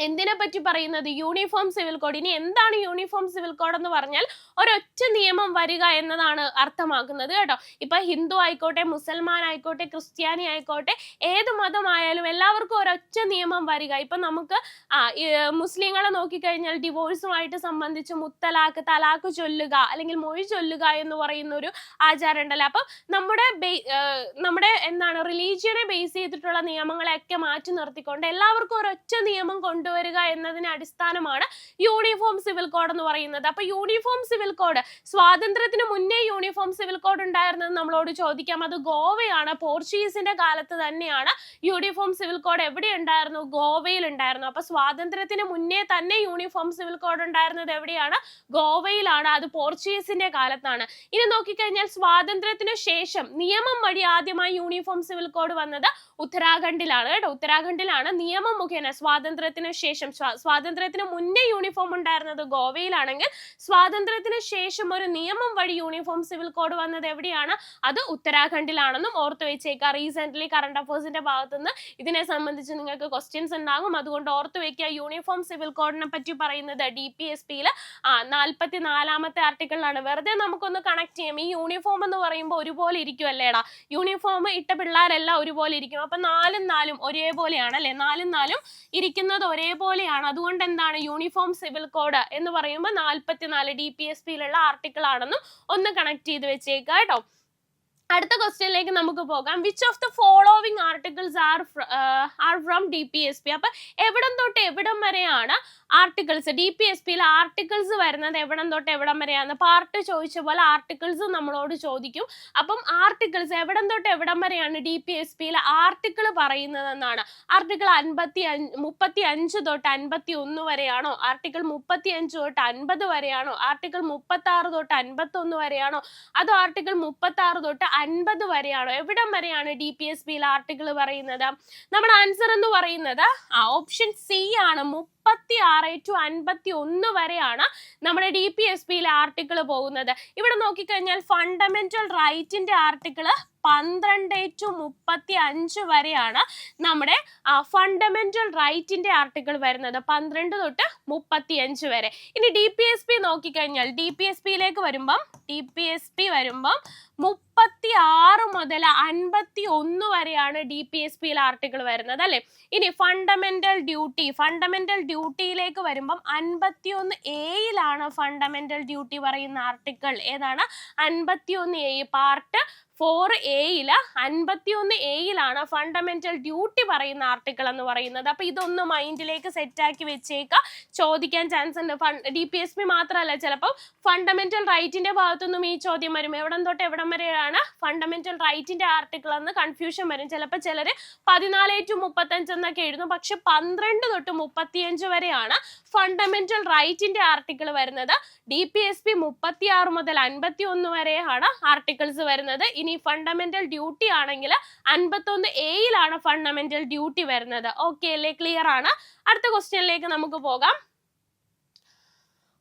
എന്തിനെ പറ്റി പറയുന്നത്, യൂണിഫോം സിവിൽ കോഡ്. ഇനി എന്താണ് യൂണിഫോം സിവിൽ കോഡ് എന്ന് പറഞ്ഞാൽ ഒരൊറ്റ നിയമം വരിക എന്നതാണ് അർത്ഥമാക്കുന്നത് കേട്ടോ. ഇപ്പൊ ഹിന്ദു ആയിക്കോട്ടെ, മുസൽമാൻ ആയിക്കോട്ടെ, ക്രിസ്ത്യാനി ആയിക്കോട്ടെ, ഏത് മതമായാലും എല്ലാവർക്കും ഒരൊറ്റ നിയമം വരിക. ഇപ്പൊ നമുക്ക് മുസ്ലിങ്ങളെ നോക്കിക്കഴിഞ്ഞാൽ ഡിവോഴ്സുമായിട്ട് സംബന്ധിച്ച് മുത്തലാഖ്, തലാഖ് ചൊല്ലുക അല്ലെങ്കിൽ മൊഴി ചൊല്ലുക എന്ന് പറയുന്ന ഒരു ആചാരം ഉണ്ടല്ലോ. അപ്പൊ നമ്മുടെ എന്താണ് റിലീജിയനെ ബേസ് ചെയ്തിട്ടുള്ള നിയമങ്ങളെയൊക്കെ മാറ്റി നിർത്തിക്കൊണ്ട് എല്ലാവർക്കും ഒരൊറ്റ നിയമം കൊണ്ടുവരിക എന്നതിന് അടിസ്ഥാനമാണ് യൂണിഫോം സിവിൽ കോഡ് എന്ന് പറയുന്നത്. അപ്പൊ യൂണിഫോം സിവിൽ കോഡ് സ്വാതന്ത്ര്യത്തിന് മുന്നേ യൂണിഫോം സിവിൽ കോഡ് ഉണ്ടായിരുന്നത് നമ്മളോട് ചോദിക്കാം. അത് ഗോവയാണ്. പോർച്ചുഗീസിന്റെ കാലത്ത് തന്നെയാണ് യൂണിഫോം സിവിൽ കോഡ്. എവിടെ ഉണ്ടായിരുന്നു? ഗോവയിൽ ഉണ്ടായിരുന്നു. അപ്പൊ സ്വാതന്ത്ര്യത്തിന് മുന്നേ തന്നെ യൂണിഫോം സിവിൽ കോഡ് ഉണ്ടായിരുന്നത് എവിടെയാണ്? ഗോവയിലാണ്. അത് പോർച്ചുഗീസിന്റെ കാലത്താണ്. ഇനി നോക്കിക്കഴിഞ്ഞാൽ സ്വാതന്ത്ര്യത്തിന് ശേഷം നിയമം വഴി ആദ്യമായി യൂണിഫോം സിവിൽ കോഡ് വന്നത് ഉത്തരാഖണ്ഡിലാണ് കേട്ടോ. ഉത്തരാഖണ്ഡിലാണ് നിയമം മുഖേന. സ്വാതന്ത്ര്യത്തിന് ശേഷം, സ്വാതന്ത്ര്യത്തിന് മുന്നേ യൂണിഫോം ഉണ്ടായിരുന്നത് ഗോവയിലാണെങ്കിൽ സ്വാതന്ത്ര്യത്തിന് ശേഷം ഒരു നിയമം വഴി യൂണിഫോം സിവിൽ കോഡ് വന്നത് എവിടെയാണ്? അത് ഉത്തരാഖണ്ഡിലാണെന്നും ഓർത്ത് വെച്ചേക്കുക. റീസെന്റ് കറണ്ട് അഫയേഴ്സിന്റെ ഭാഗത്തുനിന്ന് ഇതിനെ സംബന്ധിച്ച് നിങ്ങൾക്ക് ക്വസ്റ്റ്യൻസ് ഉണ്ടാകും. അതുകൊണ്ട് ഓർത്ത് വെക്കുക. യൂണിഫോം സിവിൽ കോഡിനെ പറ്റി പറയുന്നത് DPSBയിൽ 44 ആർട്ടിക്കിളിലാണ്. വെറുതെ നമുക്കൊന്ന് കണക്ട് ചെയ്യാം. ഈ യൂണിഫോം എന്ന് പറയുമ്പോൾ ഒരുപോലെ ഇരിക്കുമല്ലേടാ. യൂണിഫോം ഇട്ട പിള്ളേരെല്ലാം ഒരുപോലെ ഇരിക്കും. അപ്പൊ 4 ഒരേപോലെയാണ് അല്ലെ. 4 ഇരിക്കുന്നത് ഒരേപോലെയാണ്. അതുകൊണ്ട് എന്താണ് യൂണിഫോം സിവിൽ കോഡ് എന്ന് പറയുമ്പോൾ 44 DPSBയിലുള്ള ആർട്ടിക്കിൾ ആണെന്നും ഒന്ന് കണക്ട് ചെയ്ത് വെച്ചേക്കുക കേട്ടോ. അടുത്ത ക്വസ്റ്റ്യനിലേക്ക് നമുക്ക് പോകാം. Which of the following articles are from DPSB? അപ്പൊ എവിടം തൊട്ട് എവിടം വരെയാണ് ആർട്ടിക്കിൾസ്? DPSBയിൽ ആർട്ടിക്കിൾസ് വരുന്നത് എവിടം തൊട്ട് എവിടം വരെയാണ്? പാർട്ട് ചോദിച്ച പോലെ ആർട്ടിക്കിൾസ് നമ്മളോട് ചോദിക്കും. അപ്പം ആർട്ടിക്കിൾസ് എവിടം തൊട്ട് എവിടം വരെയാണ് DPSBയിൽ ആർട്ടിക്കിൾ പറയുന്നതെന്നാണ്. ആർട്ടിക്കിൾ 35 തൊട്ട് 51 വരെയാണോ? ആർട്ടിക്കിൾ 35 തൊട്ട് 50 വരെയാണോ? ആർട്ടിക്കിൾ 36 തൊട്ട് 51 വരെയാണോ? അതോ ആർട്ടിക്കിൾ 36 തൊട്ട് 50 വരെയാണോ? എവിടം വരെയാണ് DPSBയിൽ ആർട്ടിക്കിൾ പറയുന്നത്? നമ്മുടെ ആൻസർ എന്ന് പറയുന്നത് ഓപ്ഷൻ സി ആണ്. 36 to 51 വരെയാണ് നമ്മുടെ DPSBയിലെ ആർട്ടിക്കിൾ പോകുന്നത്. ഇവിടെ നോക്കിക്കഴിഞ്ഞാൽ ഫണ്ടമെന്റൽ റൈറ്റിന്റെ ആർട്ടിക്കിൾ 12 to 35 വരെയാണ് നമ്മുടെ ഫണ്ടമെന്റൽ റൈറ്റിന്റെ ആർട്ടിക്കിൾ വരുന്നത്. 12 തൊട്ട് 35 വരെ. ഇനി DPSB നോക്കിക്കഴിഞ്ഞാൽ DPSBയിലേക്ക് വരുമ്പം 36 മുതൽ 51 വരെയാണ് DPSBയിൽ ആർട്ടിക്കിൾ വരുന്നത് അല്ലെ. ഇനി ഫണ്ടമെന്റൽ ഡ്യൂട്ടിയിലേക്ക് വരുമ്പം 51A ഫണ്ടമെന്റൽ ഡ്യൂട്ടി പറയുന്ന ആർട്ടിക്കിൾ ഏതാണ്? 51A part 4A 51A fundamental duty പറയുന്ന ആർട്ടിക്കിൾ എന്ന് പറയുന്നത്. അപ്പൊ ഇതൊന്ന് മൈൻഡിലേക്ക് സെറ്റാക്കി വെച്ചേക്ക. ചോദിക്കാൻ ചാൻസ് ഉണ്ട്. DPSB മാത്രമല്ല, ചിലപ്പോൾ ഫണ്ടമെന്റൽ റൈറ്റിന്റെ ഭാഗത്തുനിന്നും ഈ ചോദ്യം വരും. എവിടം തൊട്ട് എവിടം വരെയാണ് ഫണ്ടമെന്റൽ റൈറ്റിന്റെ ആർട്ടിക്കിൾ എന്ന് കൺഫ്യൂഷൻ വരും. ചിലപ്പോൾ ചിലര് 14 to 35 എന്നൊക്കെ എഴുതും. പക്ഷെ 12 തൊട്ട് 35 വരെയാണ് ഫണ്ടമെന്റൽ റൈറ്റിന്റെ ആർട്ടിക്കിൾ വരുന്നത്. DPSB 36 മുതൽ 51 വരെയാണ് ആർട്ടിക്കിൾസ് വരുന്നത്. ഇനി ഫണ്ടമെന്റൽ ഡ്യൂട്ടി ആണെങ്കിൽ 51A ഫണ്ടമെന്റൽ ഡ്യൂട്ടി വരുന്നത്. ഓക്കെ അല്ലേ? ക്ലിയർ ആണ്. അടുത്ത ക്വസ്റ്റ്യനിലേക്ക് നമുക്ക് പോകാം.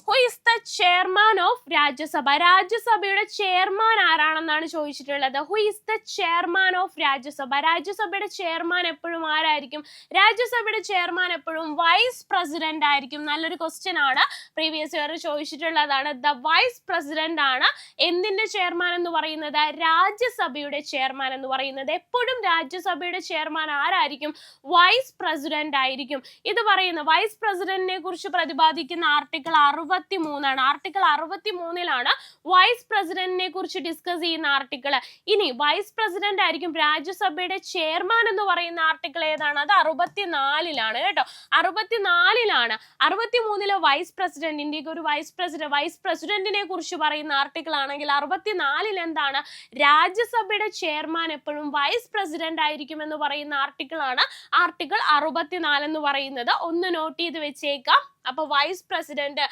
Who is the chairman of Rajya Sabha? രാജ്യസഭയുടെ ചെയർമാൻ ആരാണെന്നാണ് ചോദിച്ചിട്ടുള്ളത്. Who is the chairman of Rajya Sabha? രാജ്യസഭയുടെ ചെയർമാൻ എപ്പോഴും ആരായിരിക്കും? രാജ്യസഭയുടെ ചെയർമാൻ എപ്പോഴും വൈസ് പ്രസിഡന്റ് ആയിരിക്കും. നല്ലൊരു ക്വസ്റ്റ്യൻ ആണ്. പ്രീവിയസ് ഇയർ ചോദിച്ചിട്ടുള്ളതാണ്. ദ വൈസ് പ്രസിഡന്റ് ആണ് എന്തിന്റെ ചെയർമാൻ എന്ന് പറയുന്നത്? രാജ്യസഭയുടെ ചെയർമാൻ എന്ന് പറയുന്നത്. എപ്പോഴും രാജ്യസഭയുടെ ചെയർമാൻ ആരായിരിക്കും? വൈസ് പ്രസിഡന്റ് ആയിരിക്കും. ഇത് പറയുന്ന വൈസ് പ്രസിഡന്റിനെ കുറിച്ച് പ്രതിപാദിക്കുന്ന ആർട്ടിക്കിൾ 63 ആർട്ടിക്കിൾ 63 വൈസ് പ്രസിഡന്റിനെ കുറിച്ച് ഡിസ്കസ് ചെയ്യുന്ന ആർട്ടിക്കിൾ. ഇനി വൈസ് പ്രസിഡന്റ് ആയിരിക്കും രാജ്യസഭയുടെ ചെയർമാൻ എന്ന് പറയുന്ന ആർട്ടിക്കിൾ ഏതാണ്? അത് 64 കേട്ടോ. 64 63 വൈസ് പ്രസിഡന്റ്, ഇന്ത്യക്ക് ഒരു വൈസ് പ്രസിഡന്റിനെ കുറിച്ച് പറയുന്ന ആർട്ടിക്കിൾ ആണെങ്കിൽ 64 എന്താണ്? രാജ്യസഭയുടെ ചെയർമാൻ എപ്പോഴും വൈസ് പ്രസിഡന്റ് ആയിരിക്കും എന്ന് പറയുന്ന ആർട്ടിക്കിൾ ആണ് ആർട്ടിക്കിൾ 64 എന്ന് പറയുന്നത്. ഒന്ന് നോട്ട് ചെയ്ത് വെച്ചേക്കാം. അപ്പൊ വൈസ് പ്രസിഡന്റ്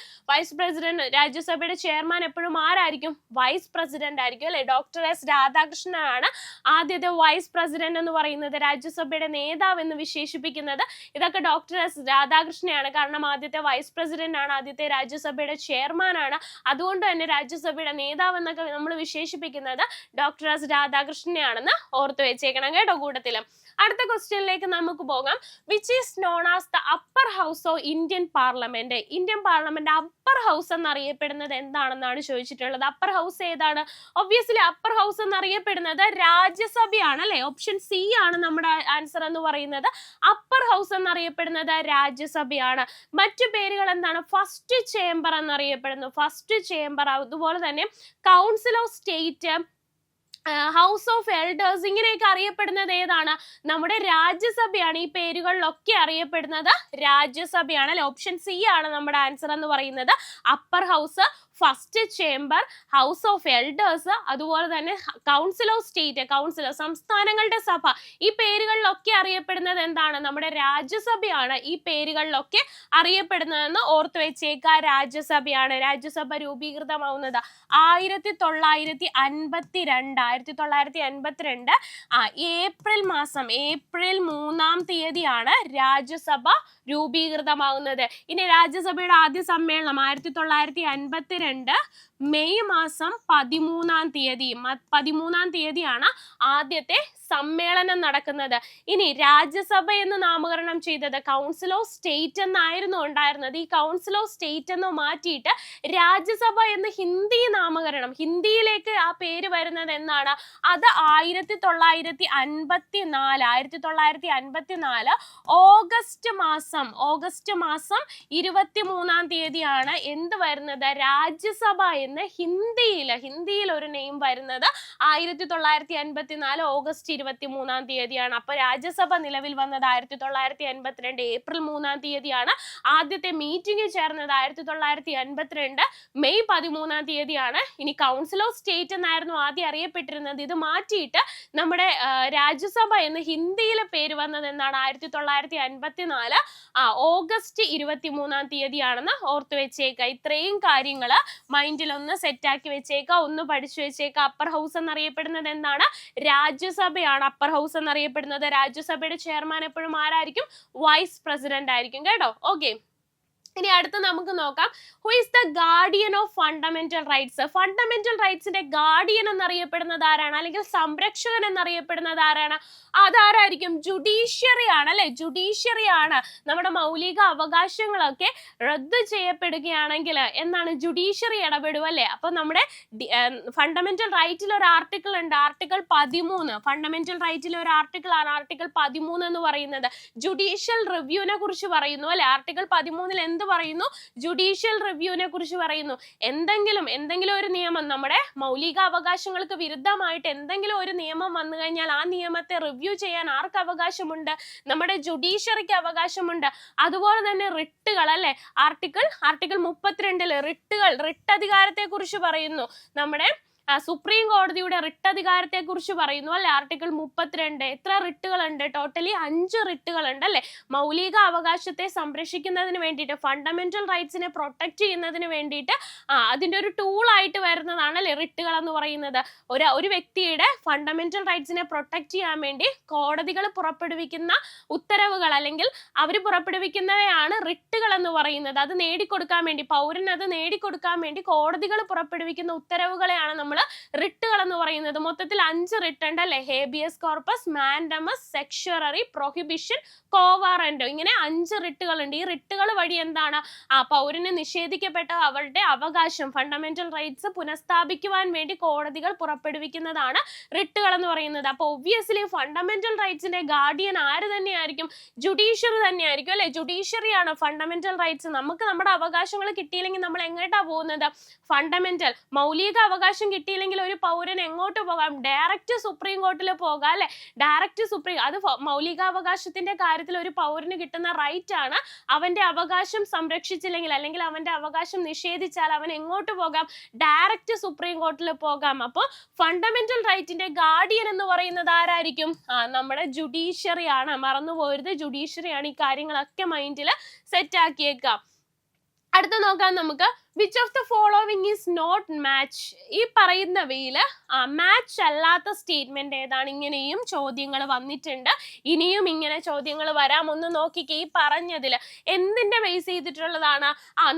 രാജ്യസഭയുടെ ചെയർമാൻ എപ്പോഴും ആരായിരിക്കും? വൈസ് പ്രസിഡന്റ് ആയിരിക്കും അല്ലെ? ഡോക്ടർ എസ് രാധാകൃഷ്ണനാണ് ആദ്യത്തെ വൈസ് പ്രസിഡന്റ് എന്ന് പറയുന്നത്, രാജ്യസഭയുടെ നേതാവ് എന്ന് വിശേഷിപ്പിക്കുന്നത്. ഇതൊക്കെ ഡോക്ടർ എസ് രാധാകൃഷ്ണനാണ്. കാരണം ആദ്യത്തെ വൈസ് പ്രസിഡന്റ് ആണ്, ആദ്യത്തെ രാജ്യസഭയുടെ ചെയർമാൻ ആണ്. അതുകൊണ്ട് തന്നെ രാജ്യസഭയുടെ നേതാവ് എന്നൊക്കെ നമ്മൾ വിശേഷിപ്പിക്കുന്നത് ഡോക്ടർ എസ് രാധാകൃഷ്ണനെയാണെന്ന് ഓർത്തു വെച്ചേക്കണം കേട്ടോ കൂട്ടത്തില്. അടുത്ത ക്വസ്റ്റ്യനിലേക്ക് നമുക്ക് പോകാം. Which is known as the upper house of Indian parliament? Indian parliament upper house എന്നറിയപ്പെടുന്നത് എന്താണെന്നാണ് ചോദിച്ചിട്ടുള്ളത്. അപ്പർ ഹൗസ് ഏതാണ്? ഒബ്വിയസ്ലി അപ്പർ ഹൗസ് എന്നറിയപ്പെടുന്നത് രാജ്യസഭയാണ് അല്ലെ? ഓപ്ഷൻ സി ആണ് നമ്മുടെ ആൻസർ എന്ന് പറയുന്നത്. അപ്പർ ഹൗസ് എന്നറിയപ്പെടുന്നത് രാജ്യസഭയാണ്. മറ്റു പേരുകൾ എന്താണ്? ഫസ്റ്റ് ചേംബർ എന്നറിയപ്പെടുന്നു, ഫസ്റ്റ് ചേംബർ. അതുപോലെ തന്നെ council of state, house of elders, ഇങ്ങനെയൊക്കെ അറിയപ്പെടുന്നത് ഏതാണ്? നമ്മുടെ രാജ്യസഭയാണ്. ഈ പേരുകളിലൊക്കെ അറിയപ്പെടുന്നത് രാജ്യസഭയാണ് അല്ലെ? ഓപ്ഷൻ സി ആണ് നമ്മുടെ ആൻസർ എന്ന് പറയുന്നത്. Upper house, first chamber, house of elders, അതുപോലെ തന്നെ കൗൺസിൽ ഓഫ് സ്റ്റേറ്റ്, കൗൺസിൽ സംസ്ഥാനങ്ങളുടെ സഭ, ഈ പേരുകളിലൊക്കെ അറിയപ്പെടുന്നത് എന്താണ്? നമ്മുടെ രാജ്യസഭയാണ്. ഈ പേരുകളിലൊക്കെ അറിയപ്പെടുന്നതെന്ന് ഓർത്തു വെച്ചേക്കുക. രാജ്യസഭയാണ്. രാജ്യസഭ രൂപീകൃതമാവുന്നത് 1952 ഏപ്രിൽ മാസം, ഏപ്രിൽ 3-ാം തീയതിയാണ് രാജ്യസഭ രൂപീകൃതമാവുന്നത്. ഇനി രാജ്യസഭയുടെ ആദ്യ സമ്മേളനം 1952 മെയ് മാസം 13-ാം തീയതിയാണ് ആദ്യത്തെ സമ്മേളനം നടക്കുന്നത്. ഇനി രാജ്യസഭ എന്ന് നാമകരണം ചെയ്തത് കൗൺസിൽ ഓഫ് സ്റ്റേറ്റ് എന്നായിരുന്നു ഉണ്ടായിരുന്നത്. ഈ കൗൺസിൽ ഓഫ് സ്റ്റേറ്റ് എന്ന് മാറ്റിയിട്ട് രാജ്യസഭ എന്ന് ഹിന്ദി നാമകരണം, ഹിന്ദിയിലേക്ക് ആ പേര് വരുന്നത് എന്നാണ്? അത് 1954 ഓഗസ്റ്റ് മാസം 23-ാം തീയതിയാണ് എന്ത് വരുന്നത്? രാജ്യസഭ എന്ന് ഹിന്ദിയിൽ ഒരു നെയിം വരുന്നത് 1954 ഓഗസ്റ്റ് 23-ാം തീയതിയാണ്. അപ്പൊ രാജ്യസഭ നിലവിൽ വന്നത് 1952 ഏപ്രിൽ 3-ാം തീയതിയാണ്. ആദ്യത്തെ മീറ്റിംഗ് ചേർന്നത് 1952 മെയ് 13-ാം തീയതിയാണ്. ഇനി കൗൺസിൽ ഓഫ് സ്റ്റേറ്റ് എന്നായിരുന്നു ആദ്യം അറിയപ്പെട്ടിരുന്നത്. ഇത് മാറ്റിയിട്ട് നമ്മുടെ രാജ്യസഭ എന്ന് ഹിന്ദിയിലെ പേര് വന്നത് എന്നാണ്? 1954 ഓഗസ്റ്റ് 23-ാം തീയതിയാണെന്ന് ഓർത്തു വെച്ചേക്കുക. ഇത്രയും കാര്യങ്ങൾ മൈൻഡിൽ ഒന്ന് സെറ്റാക്കി വെച്ചേക്കുക, ഒന്ന് പഠിച്ചു വെച്ചേക്കുക. അപ്പർ ഹൗസ് എന്നറിയപ്പെടുന്നത് എന്താണ്? രാജ്യസഭയാണ് അപ്പർ ഹൗസ് എന്നറിയപ്പെടുന്നത്. രാജ്യസഭയുടെ ചെയർമാൻ എപ്പോഴും ആരായിരിക്കും? വൈസ് പ്രസിഡന്റ് ആയിരിക്കും കേട്ടോ. ഓക്കെ, ഇനി അടുത്ത് നമുക്ക് നോക്കാം. Who is the guardian of fundamental rights? ഫണ്ടമെന്റൽ റൈറ്റ്സിന്റെ ഗാർഡിയൻ എന്നറിയപ്പെടുന്നത് ആരാണ്? അല്ലെങ്കിൽ സംരക്ഷകൻ എന്നറിയപ്പെടുന്നത് ആരാണ്? അതാരായിരിക്കും? ജുഡീഷ്യറി ആണ് അല്ലെ? ജുഡീഷ്യറി ആണ്. നമ്മുടെ മൗലിക അവകാശങ്ങളൊക്കെ റദ്ദ് ചെയ്യപ്പെടുകയാണെങ്കിൽ എന്നാണ്? ജുഡീഷ്യറി ഇടപെടും അല്ലെ? അപ്പൊ നമ്മുടെ ഫണ്ടമെന്റൽ റൈറ്റിൽ ഒരു ആർട്ടിക്കിൾ ഉണ്ട്, ആർട്ടിക്കിൾ 13. ഫണ്ടമെന്റൽ റൈറ്റിൽ ഒരു ആർട്ടിക്കിൾ ആണ് ആർട്ടിക്കിൾ 13 എന്ന് പറയുന്നത്. ജുഡീഷ്യൽ റിവ്യൂവിനെ കുറിച്ച് പറയുന്നു അല്ലെ? ആർട്ടിക്കിൾ 13 എന്ത് പറയുന്നു? ജുഡീഷ്യൽ റിവ്യൂവിനെ കുറിച്ച് പറയുന്നു. എന്തെങ്കിലും ഒരു നിയമം, നമ്മുടെ മൗലിക അവകാശങ്ങൾക്ക് വിരുദ്ധമായിട്ട് എന്തെങ്കിലും ഒരു നിയമം വന്നു കഴിഞ്ഞാൽ ആ നിയമത്തെ റിവ്യൂ ചെയ്യാൻ ആർക്ക് അവകാശമുണ്ട്? നമ്മുടെ ജുഡീഷ്യറിക്ക് അവകാശമുണ്ട്. അതുപോലെ തന്നെ റിട്ടുകൾ അല്ലെ? ആർട്ടിക്കിൾ 32 റിട്ട് അധികാരത്തെ കുറിച്ച് പറയുന്നു. നമ്മുടെ സുപ്രീം കോടതിയുടെ റിട്ട് അധികാരത്തെ കുറിച്ച് പറയുന്നു അല്ലെ? ആർട്ടിക്കിൾ 32. എത്ര റിട്ടുകളുണ്ട്? ടോട്ടലി 5 റിട്ടുകളുണ്ട് അല്ലെ? മൗലിക അവകാശത്തെ സംരക്ഷിക്കുന്നതിന് വേണ്ടിയിട്ട്, ഫണ്ടമെന്റൽ റൈറ്റ്സിനെ പ്രൊട്ടക്ട് ചെയ്യുന്നതിന് വേണ്ടിയിട്ട് അതിന്റെ ഒരു ടൂൾ ആയിട്ട് വരുന്നതാണ് അല്ലെ റിട്ടുകൾ എന്ന് പറയുന്നത്. ഒരു വ്യക്തിയുടെ ഫണ്ടമെന്റൽ റൈറ്റ്സിനെ പ്രൊട്ടക്ട് ചെയ്യാൻ വേണ്ടി കോടതികൾ പുറപ്പെടുവിക്കുന്ന ഉത്തരവുകൾ അല്ലെങ്കിൽ അവർ പുറപ്പെടുവിക്കുന്നവയാണ് റിട്ടുകൾ എന്ന് പറയുന്നത്. അത് നേടിക്കൊടുക്കാൻ വേണ്ടി, പൗരന് അത് നേടിക്കൊടുക്കാൻ വേണ്ടി കോടതികൾ പുറപ്പെടുവിക്കുന്ന ഉത്തരവുകളെയാണ് നമ്മൾ റിട്ടുകൾ എന്ന് പറയുന്നത്. മൊത്തത്തിൽ 5 റിട്ട് ഉണ്ട് അല്ലെ? Habeas corpus, mandamus, certiorari, prohibition, quo warranto, ഇങ്ങനെ 5 റിട്ടുകൾ ഉണ്ട്. ഈ റിട്ടുകൾ വഴി എന്താണ്? പൗരന് നിഷേധിക്കപ്പെട്ട അവരുടെ അവകാശം, ഫണ്ടമെന്റൽ റൈറ്റ്സ് പുനഃസ്ഥാപിക്കുവാൻ വേണ്ടി കോടതികൾ പുറപ്പെടുവിക്കുന്നതാണ് റിട്ടുകൾ എന്ന് പറയുന്നത്. അപ്പൊ ഒബ്വിയസ്ലി ഫണ്ടമെന്റൽ റൈറ്റ്സിന്റെ ഗാർഡിയൻ ആര് തന്നെയായിരിക്കും? ജുഡീഷ്യറി തന്നെയായിരിക്കും അല്ലെ? ജുഡീഷ്യറിയാണ് ഫണ്ടമെന്റൽ റൈറ്റ്സ്. നമുക്ക് നമ്മുടെ അവകാശങ്ങൾ കിട്ടിയില്ലെങ്കിൽ നമ്മൾ എങ്ങോട്ടാ പോകുന്നത്? ഫണ്ടമെന്റൽ മൗലിക അവകാശം കിട്ടിയില്ലെങ്കിൽ ഒരു പൗരൻ എങ്ങോട്ട് പോകാം? ഡയറക്റ്റ് സുപ്രീം കോർട്ടിൽ പോകാം അല്ലെ? ഡയറക്റ്റ് സുപ്രീം, അത് മൗലികാവകാശത്തിന്റെ കാര്യത്തിൽ ഒരു പൗരന് കിട്ടുന്ന റൈറ്റ് ആണ്. അവന്റെ അവകാശം സംരക്ഷിച്ചില്ലെങ്കിൽ അല്ലെങ്കിൽ അവന്റെ അവകാശം നിഷേധിച്ചാൽ അവൻ എങ്ങോട്ട് പോകാം? ഡയറക്റ്റ് സുപ്രീം കോർട്ടിൽ പോകാം. അപ്പോൾ ഫണ്ടമെന്റൽ റൈറ്റിന്റെ ഗാർഡിയൻ എന്ന് പറയുന്നത് ആരായിരിക്കും? നമ്മുടെ ജുഡീഷ്യറി ആണ്. മറന്നു പോകരുത്, ജുഡീഷ്യറി ആണ്. ഈ കാര്യങ്ങളൊക്കെ മൈൻഡിൽ സെറ്റ് ആക്കിയേക്കാം. അടുത്ത നോക്കാം നമുക്ക്. Which of the following is not match? ഈ പറയുന്നവയില് മാച്ച് അല്ലാത്ത സ്റ്റേറ്റ്മെന്റ് ഏതാണ്? ഇങ്ങനെയും ചോദ്യങ്ങൾ വന്നിട്ടുണ്ട്, ഇനിയും ഇങ്ങനെ ചോദ്യങ്ങൾ വരാം. ഒന്ന് നോക്കിക്കേ, ഈ പറഞ്ഞതിൽ എന്തിന്റെ ബേസ് ചെയ്തിട്ടുള്ളതാണ്?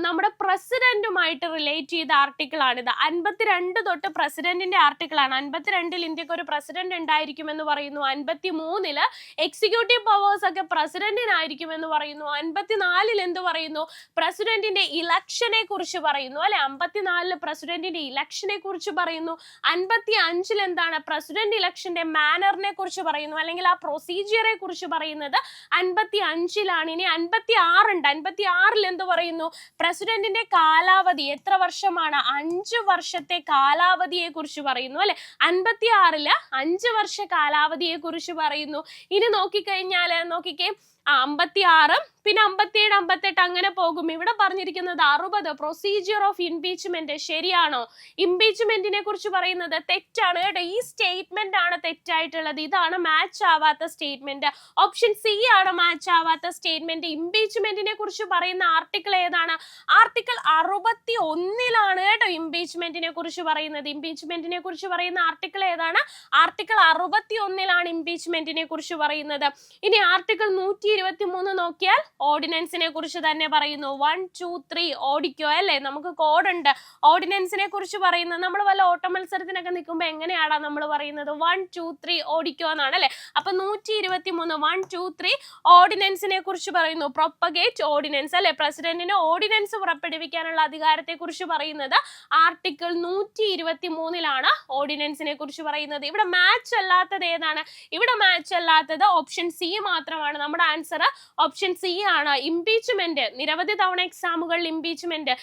നമ്മുടെ പ്രസിഡന്റുമായിട്ട് റിലേറ്റ് ചെയ്ത ആർട്ടിക്കിൾ ആണിത്. 52 തൊട്ട് പ്രസിഡന്റിന്റെ ആർട്ടിക്കിൾ ആണ്. 52-ൽ ഇന്ത്യക്ക് ഒരു പ്രസിഡന്റ് ഉണ്ടായിരിക്കുമെന്ന് പറയുന്നു. 53-ല് എക്സിക്യൂട്ടീവ് പവേഴ്സ് ഒക്കെ പ്രസിഡന്റിനായിരിക്കുമെന്ന് പറയുന്നു. 54-ൽ എന്ത് പറയുന്നു? പ്രസിഡന്റിന്റെ ഇലക്ഷനെ കുറിച്ച് പറയുന്നു അല്ലെ. 54-ല് പ്രസിഡന്റിന്റെ ഇലക്ഷനെ കുറിച്ച് പറയുന്നു. 55-ൽ എന്താണ്? പ്രസിഡന്റ് ഇലക്ഷന്റെ മാനറിനെ കുറിച്ച് പറയുന്നു, അല്ലെങ്കിൽ ആ പ്രൊസീജിയറെ കുറിച്ച് പറയുന്നത് 55-ലാണ്. ഇനി 56 ഉണ്ട്. 56-ൽ എന്ത് പറയുന്നു? പ്രസിഡന്റിന്റെ കാലാവധി എത്ര വർഷമാണ്? 5 വർഷത്തെ കാലാവധിയെ കുറിച്ച് പറയുന്നു അല്ലെ. 56-ല് 5 വർഷ കാലാവധിയെ കുറിച്ച് പറയുന്നു. ഇനി നോക്കിക്കഴിഞ്ഞാല് നോക്കിക്കേ, 56 പിന്നെ 57 58 അങ്ങനെ പോകും. ഇവിടെ പറഞ്ഞിരിക്കുന്നത് 60 പ്രൊസീജിയർ ഓഫ് ഇംപീച്ച്മെന്റ്. ശരിയാണോ? ഇംപീച്ച്മെന്റിനെ കുറിച്ച് പറയുന്നത് തെറ്റാണ് കേട്ടോ. ഈ സ്റ്റേറ്റ്മെന്റ് ആണ് തെറ്റായിട്ടുള്ളത്. ഇതാണ് മാച്ച് ആവാത്ത സ്റ്റേറ്റ്മെന്റ്. ഓപ്ഷൻ സി ആണ് മാച്ച് ആവാത്ത സ്റ്റേറ്റ്മെന്റ്. ഇംപീച്ച്മെന്റിനെ കുറിച്ച് പറയുന്ന ആർട്ടിക്കിൾ ഏതാണ്? ആർട്ടിക്കിൾ 61-ലാണ് കേട്ടോ ഇംപീച്ച്മെന്റിനെ കുറിച്ച് പറയുന്നത്. ഇംപീച്ച്മെന്റിനെ കുറിച്ച് പറയുന്ന ആർട്ടിക്കിൾ ഏതാണ്? ആർട്ടിക്കിൾ 61-ലാണ് ഇംപീച്ച്മെന്റിനെ കുറിച്ച് പറയുന്നത്. ഇനി ആർട്ടിക്കിൾ 123 നോക്കിയാൽ ഓർഡിനൻസിനെ കുറിച്ച് തന്നെ പറയുന്നു. 1 2 3 ഓടിക്കോ അല്ലേ. നമുക്ക് കോഡ് ഉണ്ട്. ഓർഡിനൻസിനെ കുറിച്ച് പറയുന്നത് നമ്മൾ വല്ല ഓട്ട മത്സരത്തിനൊക്കെ നിൽക്കുമ്പോൾ എങ്ങനെയാടാ നമ്മൾ പറയുന്നത്? 1 2 3 ഓടിക്കോ എന്നാണ് അല്ലെ. അപ്പൊ 123 1 2 3 ഓർഡിനൻസിനെ കുറിച്ച് പറയുന്നു. പ്രൊപ്പഗേറ്റ് ഓർഡിനൻസ് അല്ലെ. പ്രസിഡന്റിന് ഓർഡിനൻസ് പുറപ്പെടുവിക്കാനുള്ള അധികാരത്തെ കുറിച്ച് പറയുന്നത് ആർട്ടിക്കിൾ 123-ലാണ് ഓർഡിനൻസിനെ കുറിച്ച് പറയുന്നത്. ഇവിടെ മാച്ച് അല്ലാത്തത് ഏതാണ്? ഇവിടെ മാച്ച് അല്ലാത്തത് ഓപ്ഷൻ സി മാത്രമാണ്. നമ്മുടെ ആൻസർ ഓപ്ഷൻ സി ആണ്. ഇംപീച്ച്മെന്റ് നിരവധി തവണ എക്സാമുകളിൽ ഇംപീച്ച്മെന്റ്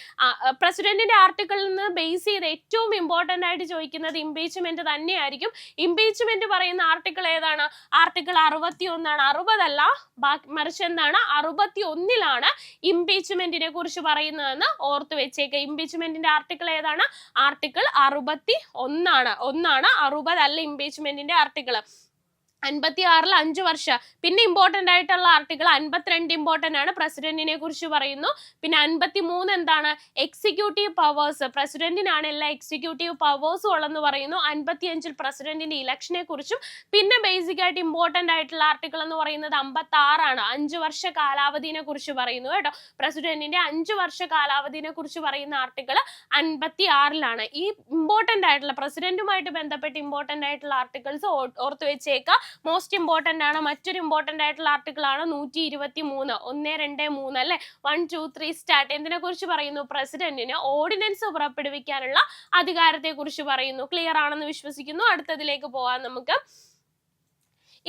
പ്രസിഡന്റിന്റെ ആർട്ടിക്കിളിൽ നിന്ന് ബേസ് ചെയ്ത് ഏറ്റവും ഇമ്പോർട്ടന്റ് ആയിട്ട് ചോദിക്കുന്നത് ഇംപീച്ച്മെന്റ് തന്നെയായിരിക്കും. ഇംപീച്ച്മെന്റ് പറയുന്ന ആർട്ടിക്കിൾ ഏതാണ്? ആർട്ടിക്കിൾ 61 ആണ്. 60 അല്ല, മറിച്ച് എന്താണ്? 61-ലാണ് ഇംപീച്ച്മെന്റിനെ കുറിച്ച് പറയുന്നതെന്ന് ഓർത്ത് വെച്ചേക്ക്. ഇംപീച്ച്മെന്റിന്റെ ആർട്ടിക്കിൾ ഏതാണ്? ആർട്ടിക്കിൾ 61 ഒന്നാണ്. 60 അല്ല ഇംപീച്ച്മെന്റിന്റെ ആർട്ടിക്കിൾ. 56-ൽ 5 വർഷം. പിന്നെ ഇമ്പോർട്ടന്റ് ആയിട്ടുള്ള ആർട്ടിക്കിൾ 52 ഇമ്പോർട്ടന്റ് ആണ്. പ്രസിഡന്റിനെ കുറിച്ച് പറയുന്നു. പിന്നെ 53 എന്താണ്? Executive powers. പ്രസിഡന്റിനാണ് എല്ലാ എക്സിക്യൂട്ടീവ് പവേഴ്സും ഉള്ളതെന്ന് പറയുന്നു. 55-ൽ പ്രസിഡന്റിന്റെ ഇലക്ഷനെ കുറിച്ചും. പിന്നെ ബേസിക് ആയിട്ട് ഇമ്പോർട്ടന്റ് ആയിട്ടുള്ള ആർട്ടിക്കിൾ എന്ന് പറയുന്നത് 56-ആണ്. 5 വർഷ കാലാവധിനെ കുറിച്ച് പറയുന്നു കേട്ടോ. പ്രസിഡന്റിന്റെ 5 വർഷ കാലാവധിനെ കുറിച്ച് പറയുന്ന ആർട്ടിക്കിൾ 56-ലാണ്. ഈ ഇമ്പോർട്ടന്റ് ആയിട്ടുള്ള പ്രസിഡന്റുമായിട്ട് ബന്ധപ്പെട്ട് ഇമ്പോർട്ടന്റ് ആയിട്ടുള്ള ആർട്ടിക്കിൾസ് ഓർത്ത് വെച്ചേക്കാം. മോസ്റ്റ് ഇമ്പോർട്ടന്റ് ആണ്. മറ്റൊരു ഇമ്പോർട്ടന്റ് ആയിട്ടുള്ള ആർട്ടിക്കിൾ ആണ് 123 1 2 3 അല്ലെ. 1 2 3 സ്റ്റാർട്ട്. എന്തിനെ കുറിച്ച് പറയുന്നു? പ്രസിഡന്റിന് ഓർഡിനൻസ് പുറപ്പെടുവിക്കാനുള്ള അധികാരത്തെ കുറിച്ച് പറയുന്നു. ക്ലിയർ ആണെന്ന് വിശ്വസിക്കുന്നു. അടുത്തതിലേക്ക് പോകാം നമുക്ക്.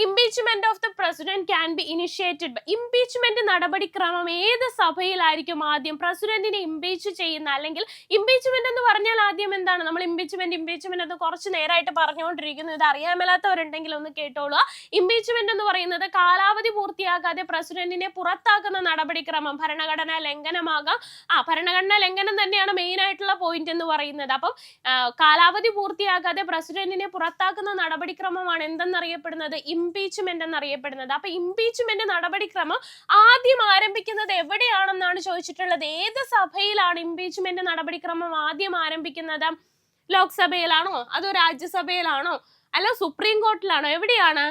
Impeachment of the president can be initiated. Impeachment നടപടിക്രമം ഏത് സഭയിലായിരിക്കും ആദ്യം പ്രസിഡന്റിനെ ഇംപീച്ച് ചെയ്യുന്ന? അല്ലെങ്കിൽ ഇംപീച്ച്മെന്റ് എന്ന് പറഞ്ഞാൽ ആദ്യം എന്താണ്? നമ്മൾ ഇംപീച്ച്മെന്റ് എന്ന് കുറച്ച് നേരമായിട്ട് പറഞ്ഞുകൊണ്ടിരിക്കുന്നു. ഇത് അറിയാമല്ലാത്തവരുണ്ടെങ്കിൽ ഒന്ന് കേട്ടോളൂ. ഇംപീച്ച്മെന്റ് എന്ന് പറയുന്നത് കാലാവധി പൂർത്തിയാക്കാതെ പ്രസിഡന്റിനെ പുറത്താക്കുന്ന നടപടിക്രമം. ഭരണഘടനാ ലംഘനമാകാം. ഭരണഘടനാ ലംഘനം തന്നെയാണ് മെയിൻ ആയിട്ടുള്ള പോയിന്റ് എന്ന് പറയുന്നത്. അപ്പം കാലാവധി പൂർത്തിയാക്കാതെ പ്രസിഡന്റിനെ പുറത്താക്കുന്ന നടപടിക്രമമാണ് എന്തെന്നറിയപ്പെടുന്നത്? ഇംപീച്ച്മെന്റ് എന്നറിയപ്പെടുന്നത്. അപ്പൊ ഇംപീച്ച്മെന്റ് നടപടിക്രമം ആദ്യം ആരംഭിക്കുന്നത് എവിടെയാണെന്നാണ് ചോദിച്ചിട്ടുള്ളത്. ഏത് സഭയിലാണ് ഇംപീച്ച്മെന്റ് നടപടിക്രമം ആദ്യം ആരംഭിക്കുന്നത്? ലോക്സഭയിലാണോ? അതോ രാജ്യസഭയിലാണോ? അല്ല സുപ്രീം കോർട്ടിലാണോ? എവിടെയാണ്?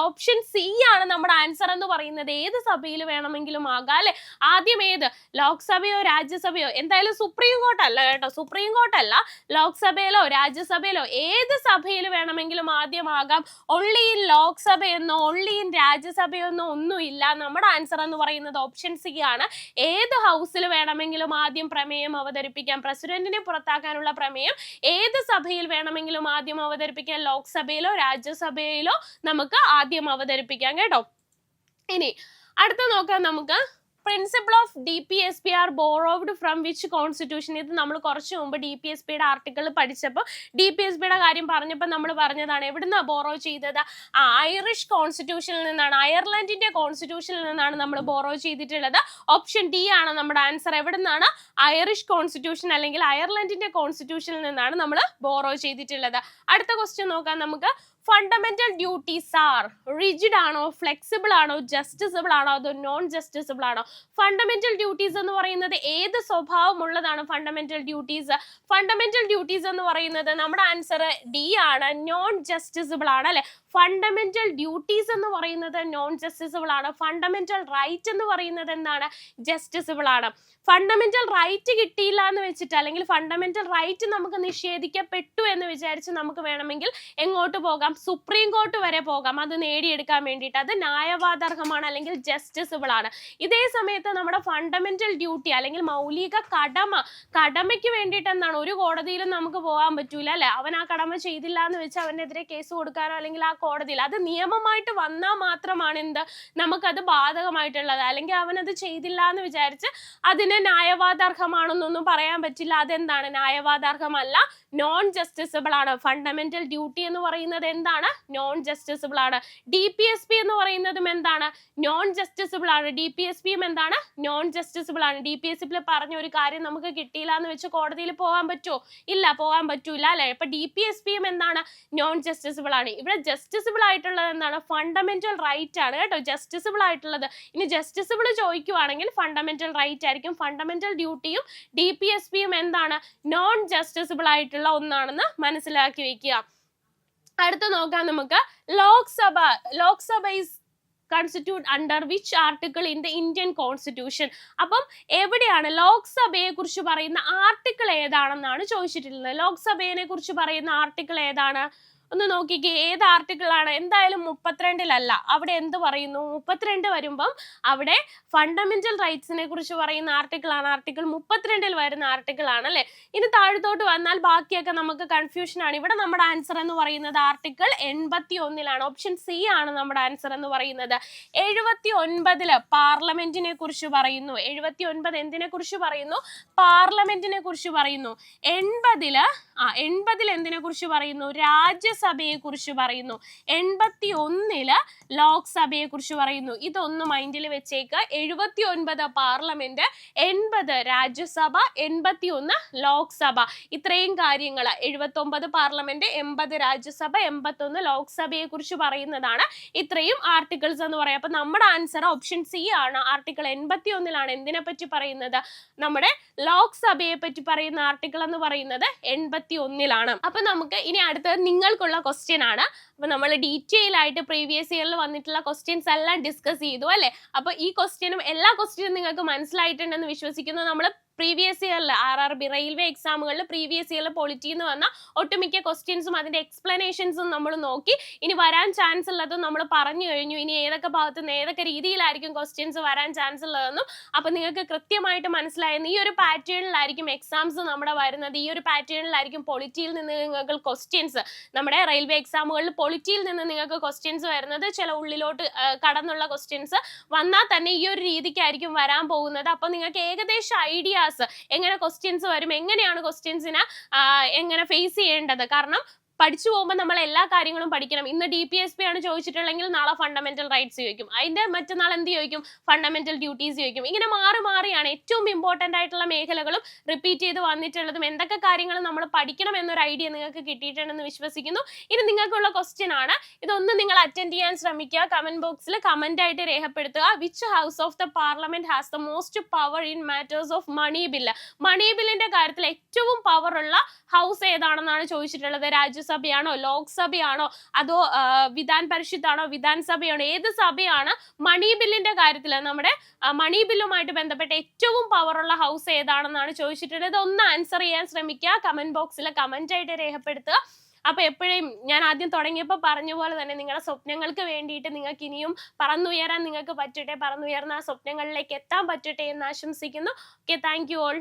ഓപ്ഷൻ സി ആണ് നമ്മുടെ ആൻസർ എന്ന് പറയുന്നത്. ഏത് സഭയിൽ വേണമെങ്കിലും ആകാം അല്ലെ. ആദ്യം ഏത്? ലോക്സഭയോ രാജ്യസഭയോ? എന്തായാലും സുപ്രീം കോർട്ട് അല്ല കേട്ടോ. സുപ്രീം കോർട്ട് അല്ല. ലോക്സഭയിലോ രാജ്യസഭയിലോ ഏത് സഭയിൽ വേണമെങ്കിലും ആദ്യം ആകാം. ഒൺലി ഇൻ ലോക്സഭയെന്നോ ഒൺലി ഇൻ രാജ്യസഭയെന്നോ ഒന്നുമില്ല. നമ്മുടെ ആൻസർ എന്ന് പറയുന്നത് ഓപ്ഷൻ സി ആണ്. ഏത് ഹൗസിൽ വേണമെങ്കിലും ആദ്യം പ്രമേയം അവതരിപ്പിക്കാം. പ്രസിഡന്റിനെ പുറത്താക്കാനുള്ള പ്രമേയം ഏത് സഭയിൽ വേണമെങ്കിലും ആദ്യം അവതരിപ്പിക്കാം. ലോക്സഭയിലോ രാജ്യസഭയിലോ നമുക്ക് ആദ്യം അവതരിപ്പിക്കാം കേട്ടോ. ഇനി അടുത്ത നോക്കാം നമുക്ക്. Principle of DPSP are borrowed from which constitution? ഇത് നമ്മൾ കുറച്ച് മുമ്പ് DPSPയുടെ ആർട്ടിക്കിൾ പഠിച്ചപ്പോൾ DPSPയുടെ കാര്യം പറഞ്ഞപ്പോൾ നമ്മൾ പറഞ്ഞതാണ്. എവിടുന്നാ ബോറോ ചെയ്തത്? ഐറിഷ് കോൺസ്റ്റിറ്റ്യൂഷനിൽ നിന്നാണ്. അയർലൻഡിന്റെ കോൺസ്റ്റിറ്റ്യൂഷനിൽ നിന്നാണ് നമ്മൾ ബോറോ ചെയ്തിട്ടുള്ളത്. ഓപ്ഷൻ ഡി ആണ് നമ്മുടെ ആൻസർ. എവിടുന്നാണ്? ഐറിഷ് കോൺസ്റ്റിറ്റ്യൂഷൻ അല്ലെങ്കിൽ അയർലൻഡിന്റെ കോൺസ്റ്റിറ്റ്യൂഷനിൽ നിന്നാണ് നമ്മൾ ബോറോ ചെയ്തിട്ടുള്ളത്. അടുത്ത ക്വസ്റ്റ്യൻ നോക്കാം നമുക്ക്. ഫണ്ടമെന്റൽ ഡ്യൂട്ടീസ് ആർ റിജിഡ് ആണോ, ഫ്ലെക്സിബിൾ ആണോ, ജസ്റ്റിസബിൾ ആണോ, അതോ നോൺ ജസ്റ്റിസബിൾ ആണോ? ഫണ്ടമെന്റൽ ഡ്യൂട്ടീസ് എന്ന് പറയുന്നത് ഏത് സ്വഭാവമുള്ളതാണ്? ഫണ്ടമെന്റൽ ഡ്യൂട്ടീസ് എന്ന് പറയുന്നത് നമ്മുടെ ആൻസർ ഡി ആണ്, നോൺ ജസ്റ്റിസബിൾ ആണ് അല്ലെ. ഫണ്ടമെന്റൽ ഡ്യൂട്ടീസ് എന്ന് പറയുന്നത് നോൺ ജസ്റ്റിസബിൾ ആണ്. ഫണ്ടമെന്റൽ റൈറ്റ് എന്ന് പറയുന്നത് എന്താണ്? ജസ്റ്റിസബിൾ ആണ്. ഫണ്ടമെന്റൽ റൈറ്റ് കിട്ടിയില്ല എന്ന് വെച്ചിട്ട്, അല്ലെങ്കിൽ ഫണ്ടമെന്റൽ റൈറ്റ് നമുക്ക് നിഷേധിക്കപ്പെട്ടു എന്ന് വിചാരിച്ച് നമുക്ക് വേണമെങ്കിൽ എങ്ങോട്ട് പോകാം? സുപ്രീം കോർട്ട് വരെ പോകാം അത് നേടിയെടുക്കാൻ വേണ്ടിയിട്ട്. അത് ന്യായവാദർഹമാണ് അല്ലെങ്കിൽ ജസ്റ്റിസബിൾ ആണ്. ഇതേ സമയത്ത് നമ്മുടെ ഫണ്ടമെന്റൽ ഡ്യൂട്ടി അല്ലെങ്കിൽ മൗലിക കടമയ്ക്ക് വേണ്ടിയിട്ട് എന്താണ്, ഒരു കോടതിയിലും നമുക്ക് പോകാൻ പറ്റൂല അല്ലെ. അവൻ ആ കടമ ചെയ്തില്ല എന്ന് വെച്ച് അവനെതിരെ കേസ് കൊടുക്കാനോ അല്ലെങ്കിൽ ആ കോടതിയിൽ അത് നിയമമായിട്ട് വന്നാൽ മാത്രമാണ് എന്ത്, നമുക്കത് ബാധകമായിട്ടുള്ളത്. അല്ലെങ്കിൽ അവനത് ചെയ്തില്ല എന്ന് വിചാരിച്ച് അതിന് ന്യായവാദാർഹമാണെന്നൊന്നും പറയാൻ പറ്റില്ല. അതെന്താണ്? ന്യായവാദാർഹമല്ല, നോൺ ജസ്റ്റിസബിൾ ആണ്. ഫണ്ടമെന്റൽ ഡ്യൂട്ടി എന്ന് പറയുന്നത് എന്താണ്? നോൺ ജസ്റ്റിസബിൾ ആണ്. DPSP എന്ന് പറയുന്നതും എന്താണ്? നോൺ ജസ്റ്റിസബിൾ ആണ്. DPSPയും എന്താണ്? നോൺ ജസ്റ്റിസബിൾ ആണ്. DPSP പറഞ്ഞ ഒരു കാര്യം നമുക്ക് കിട്ടിയില്ല എന്ന് വെച്ച് കോടതിയിൽ പോകാൻ പറ്റുമോ? ഇല്ല, പോകാൻ പറ്റൂല അല്ലെ. അപ്പൊ DPSPയും എന്താണ്? നോൺ ജസ്റ്റിസബിൾ ആണ്. ഇവിടെ ജസ്റ്റിസബിൾ ആയിട്ടുള്ളത് എന്താണ്? ഫണ്ടമെന്റൽ റൈറ്റ് ആണ് കേട്ടോ, ജസ്റ്റിസബിൾ ആയിട്ടുള്ളത്. ഇനി ജസ്റ്റിസബിൾ ചോദിക്കുവാണെങ്കിൽ ഫണ്ടമെന്റൽ റൈറ്റ് ആയിരിക്കും. ഫണ്ടമെന്റൽ ഡ്യൂട്ടിയും DPSPയും എന്താണ്? നോൺ ജസ്റ്റിസബിൾ ആയിട്ടുള്ള ഒന്നാണെന്ന് മനസ്സിലാക്കി വെക്കുക. അടുത്ത നോക്കാം നമുക്ക്. Lok Sabha is constitute under which article in the Indian Constitution? അപ്പം എവിടെയാണ് ലോക്സഭയെ കുറിച്ച് പറയുന്ന ആർട്ടിക്കിൾ ഏതാണെന്നാണ് ചോദിച്ചിട്ടുള്ളത്. ലോക്സഭയെ കുറിച്ച് പറയുന്ന ആർട്ടിക്കിൾ ഏതാണ്? ഒന്ന് നോക്കിക്കേ, ഏത് ആർട്ടിക്കിളാണ്? എന്തായാലും 32-ലല്ല. അവിടെ എന്ത് പറയുന്നു? 32 വരുമ്പം അവിടെ ഫണ്ടമെന്റൽ റൈറ്റ്സിനെ കുറിച്ച് പറയുന്ന ആർട്ടിക്കിളാണ്. ആർട്ടിക്കിൾ 32-ൽ വരുന്ന ആർട്ടിക്കിൾ ആണ് അല്ലെ. ഇനി താഴത്തോട്ട് വന്നാൽ ബാക്കിയൊക്കെ നമുക്ക് കൺഫ്യൂഷൻ ആണ്. ഇവിടെ നമ്മുടെ ആൻസർ എന്ന് പറയുന്നത് ആർട്ടിക്കിൾ 81-ലാണ്. ഓപ്ഷൻ സി ആണ് നമ്മുടെ ആൻസർ എന്ന് പറയുന്നത്. 79-ല് പാർലമെന്റിനെ കുറിച്ച് പറയുന്നു. 79 എന്തിനെ കുറിച്ച് പറയുന്നു? പാർലമെന്റിനെ കുറിച്ച് പറയുന്നു. 80-ല് എന്തിനെ കുറിച്ച് പറയുന്നു? രാജ്യസഭയെ കുറിച്ച് പറയുന്നു. 81-ല് ലോക്സഭയെ കുറിച്ച് പറയുന്നു. ഇതൊന്ന് മൈൻഡിൽ വെച്ചേക്ക്. 79 പാർലമെന്റ്, 80 രാജ്യസഭ, 81 ലോക്സഭ. ഇത്രയും കാര്യങ്ങൾ 79 പാർലമെന്റ്, 80 രാജ്യസഭ, 81 ലോക്സഭയെ കുറിച്ച് പറയുന്നതാണ് ഇത്രയും ആർട്ടിക്കിൾസ് എന്ന് പറയാം. അപ്പൊ നമ്മുടെ ആൻസർ ഓപ്ഷൻ സി ആണ്. ആർട്ടിക്കിൾ 81-ലാണ് എന്തിനെ പറ്റി പറയുന്നത്? നമ്മുടെ ലോക്സഭയെ പറ്റി പറയുന്ന ആർട്ടിക്കിൾ എന്ന് പറയുന്നത് 81-ലാണ്. അപ്പൊ നമുക്ക് ഇനി അടുത്തത് നിങ്ങൾക്കുള്ള ക്വസ്റ്റ്യൻ ആണ്. അപ്പൊ നമ്മൾ ഡീറ്റെയിൽ ആയിട്ട് പ്രീവിയസ് ഇയറിൽ വന്നിട്ടുള്ള ക്വസ്റ്റ്യൻസ് എല്ലാം ഡിസ്കസ് ചെയ്തു അല്ലെ. അപ്പൊ ഈ ക്വസ്റ്റ്യനും എല്ലാ ക്വസ്റ്റ്യനും നിങ്ങൾക്ക് മനസ്സിലായിട്ടുണ്ടെന്ന് വിശ്വസിക്കുന്നു. നമ്മൾ പ്രീവിയസ് ഇയറിൽ RRB റെയിൽവേ എക്സാമുകളിൽ പ്രീവിയസ് ഇയറിൽ പൊളിറ്റിന്ന് വന്ന ഒട്ടുമിക്ക ക്വസ്റ്റ്യൻസും അതിന്റെ എക്സ്പ്ലനേഷൻസും നമ്മൾ നോക്കി. ഇനി വരാൻ ചാൻസ് ഉള്ളതും നമ്മൾ പറഞ്ഞു കഴിഞ്ഞു. ഇനി ഏതൊക്കെ ഭാഗത്ത് നിന്ന് ഏതൊക്കെ രീതിയിലായിരിക്കും ക്വസ്റ്റ്യൻസ് വരാൻ ചാൻസ് ഉള്ളതെന്നും അപ്പൊ നിങ്ങൾക്ക് കൃത്യമായിട്ട് മനസ്സിലായെന്ന്. ഈ ഒരു പാറ്റേണിലായിരിക്കും എക്സാംസ് നമ്മുടെ വരുന്നത്. ഈ ഒരു പാറ്റേണിലായിരിക്കും പൊളിറ്റിയിൽ നിന്ന് നിങ്ങൾക്ക് ക്വസ്റ്റ്യൻസ്, നമ്മുടെ റെയിൽവേ എക്സാമുകളിൽ പൊളിറ്റിയിൽ നിന്ന് നിങ്ങൾക്ക് ക്വസ്റ്റ്യൻസ് വരുന്നത്. ചില ഉള്ളിലോട്ട് കടന്നുള്ള ക്വസ്റ്റ്യൻസ് വന്നാൽ തന്നെ ഈ ഒരു രീതിക്കായിരിക്കും വരാൻ പോകുന്നത്. അപ്പൊ നിങ്ങൾക്ക് ഏകദേശം ഐഡിയ എങ്ങനെ ക്വസ്റ്റ്യൻസ് വരും, എങ്ങനെയാണ് ക്വസ്റ്റ്യൻസിനെ എങ്ങനെ ഫേസ് ചെയ്യേണ്ടത്. കാരണം പഠിച്ചു പോകുമ്പോൾ നമ്മൾ എല്ലാ കാര്യങ്ങളും പഠിക്കണം. ഇന്ന് DPSP ആണ് ചോദിച്ചിട്ടുണ്ടെങ്കിൽ നാളെ ഫണ്ടമെന്റൽ റൈറ്റ്സ് ചോദിക്കും. അതിന്റെ മറ്റന്നാൾ എന്ത് ചോദിക്കും? ഫണ്ടമെന്റൽ ഡ്യൂട്ടീസ് ചോദിക്കും. ഇങ്ങനെ മാറിയാണ് ഏറ്റവും ഇമ്പോർട്ടന്റ് ആയിട്ടുള്ള മേഖലകളും റിപ്പീറ്റ് ചെയ്ത് വന്നിട്ടുള്ളതും. എന്തൊക്കെ കാര്യങ്ങൾ നമ്മൾ പഠിക്കണം എന്നൊരു ഐഡിയ നിങ്ങൾക്ക് കിട്ടിയിട്ടുണ്ടെന്ന് വിശ്വസിക്കുന്നു. ഇനി നിങ്ങൾക്കുള്ള ക്വസ്റ്റ്യൻ ആണ്. ഇതൊന്ന് നിങ്ങൾ അറ്റൻഡ് ചെയ്യാൻ ശ്രമിക്കുക. കമന്റ് ബോക്സിൽ കമന്റ് ആയിട്ട് രേഖപ്പെടുത്തുക. Which house of the parliament has the most power in matters of money bill? Money ബില്ലിന്റെ കാര്യത്തിൽ ഏറ്റവും പവർ ഉള്ള ഹൗസ് ഏതാണെന്നാണ് ചോദിച്ചിട്ടുള്ളത്. രാജ്യസഭയാണോ, ലോക്സഭയാണോ, അതോ വിധാൻ പരിഷത്താണോ, വിധാൻസഭയാണോ? ഏത് സഭയാണ് മണി ബില്ലിന്റെ കാര്യത്തിൽ, നമ്മുടെ മണി ബില്ലുമായിട്ട് ബന്ധപ്പെട്ട ഏറ്റവും പവർ ഉള്ള ഹൗസ് ഏതാണെന്നാണ് ചോദിച്ചിട്ടുള്ളത്. ഇതൊന്ന് ആൻസർ ചെയ്യാൻ ശ്രമിക്കുക. കമന്റ് ബോക്സിൽ കമന്റ് ആയിട്ട് രേഖപ്പെടുത്തുക. അപ്പൊ എപ്പോഴും ഞാൻ ആദ്യം തുടങ്ങിയപ്പോൾ പറഞ്ഞ പോലെ തന്നെ നിങ്ങളുടെ സ്വപ്നങ്ങൾക്ക് വേണ്ടിയിട്ട് നിങ്ങൾക്ക് ഇനിയും പറന്നുയരാൻ നിങ്ങൾക്ക് പറ്റട്ടെ. പറന്നുയർന്ന ആ സ്വപ്നങ്ങളിലേക്ക് എത്താൻ പറ്റട്ടെ എന്ന് ആശംസിക്കുന്നു. Okay, thank you all.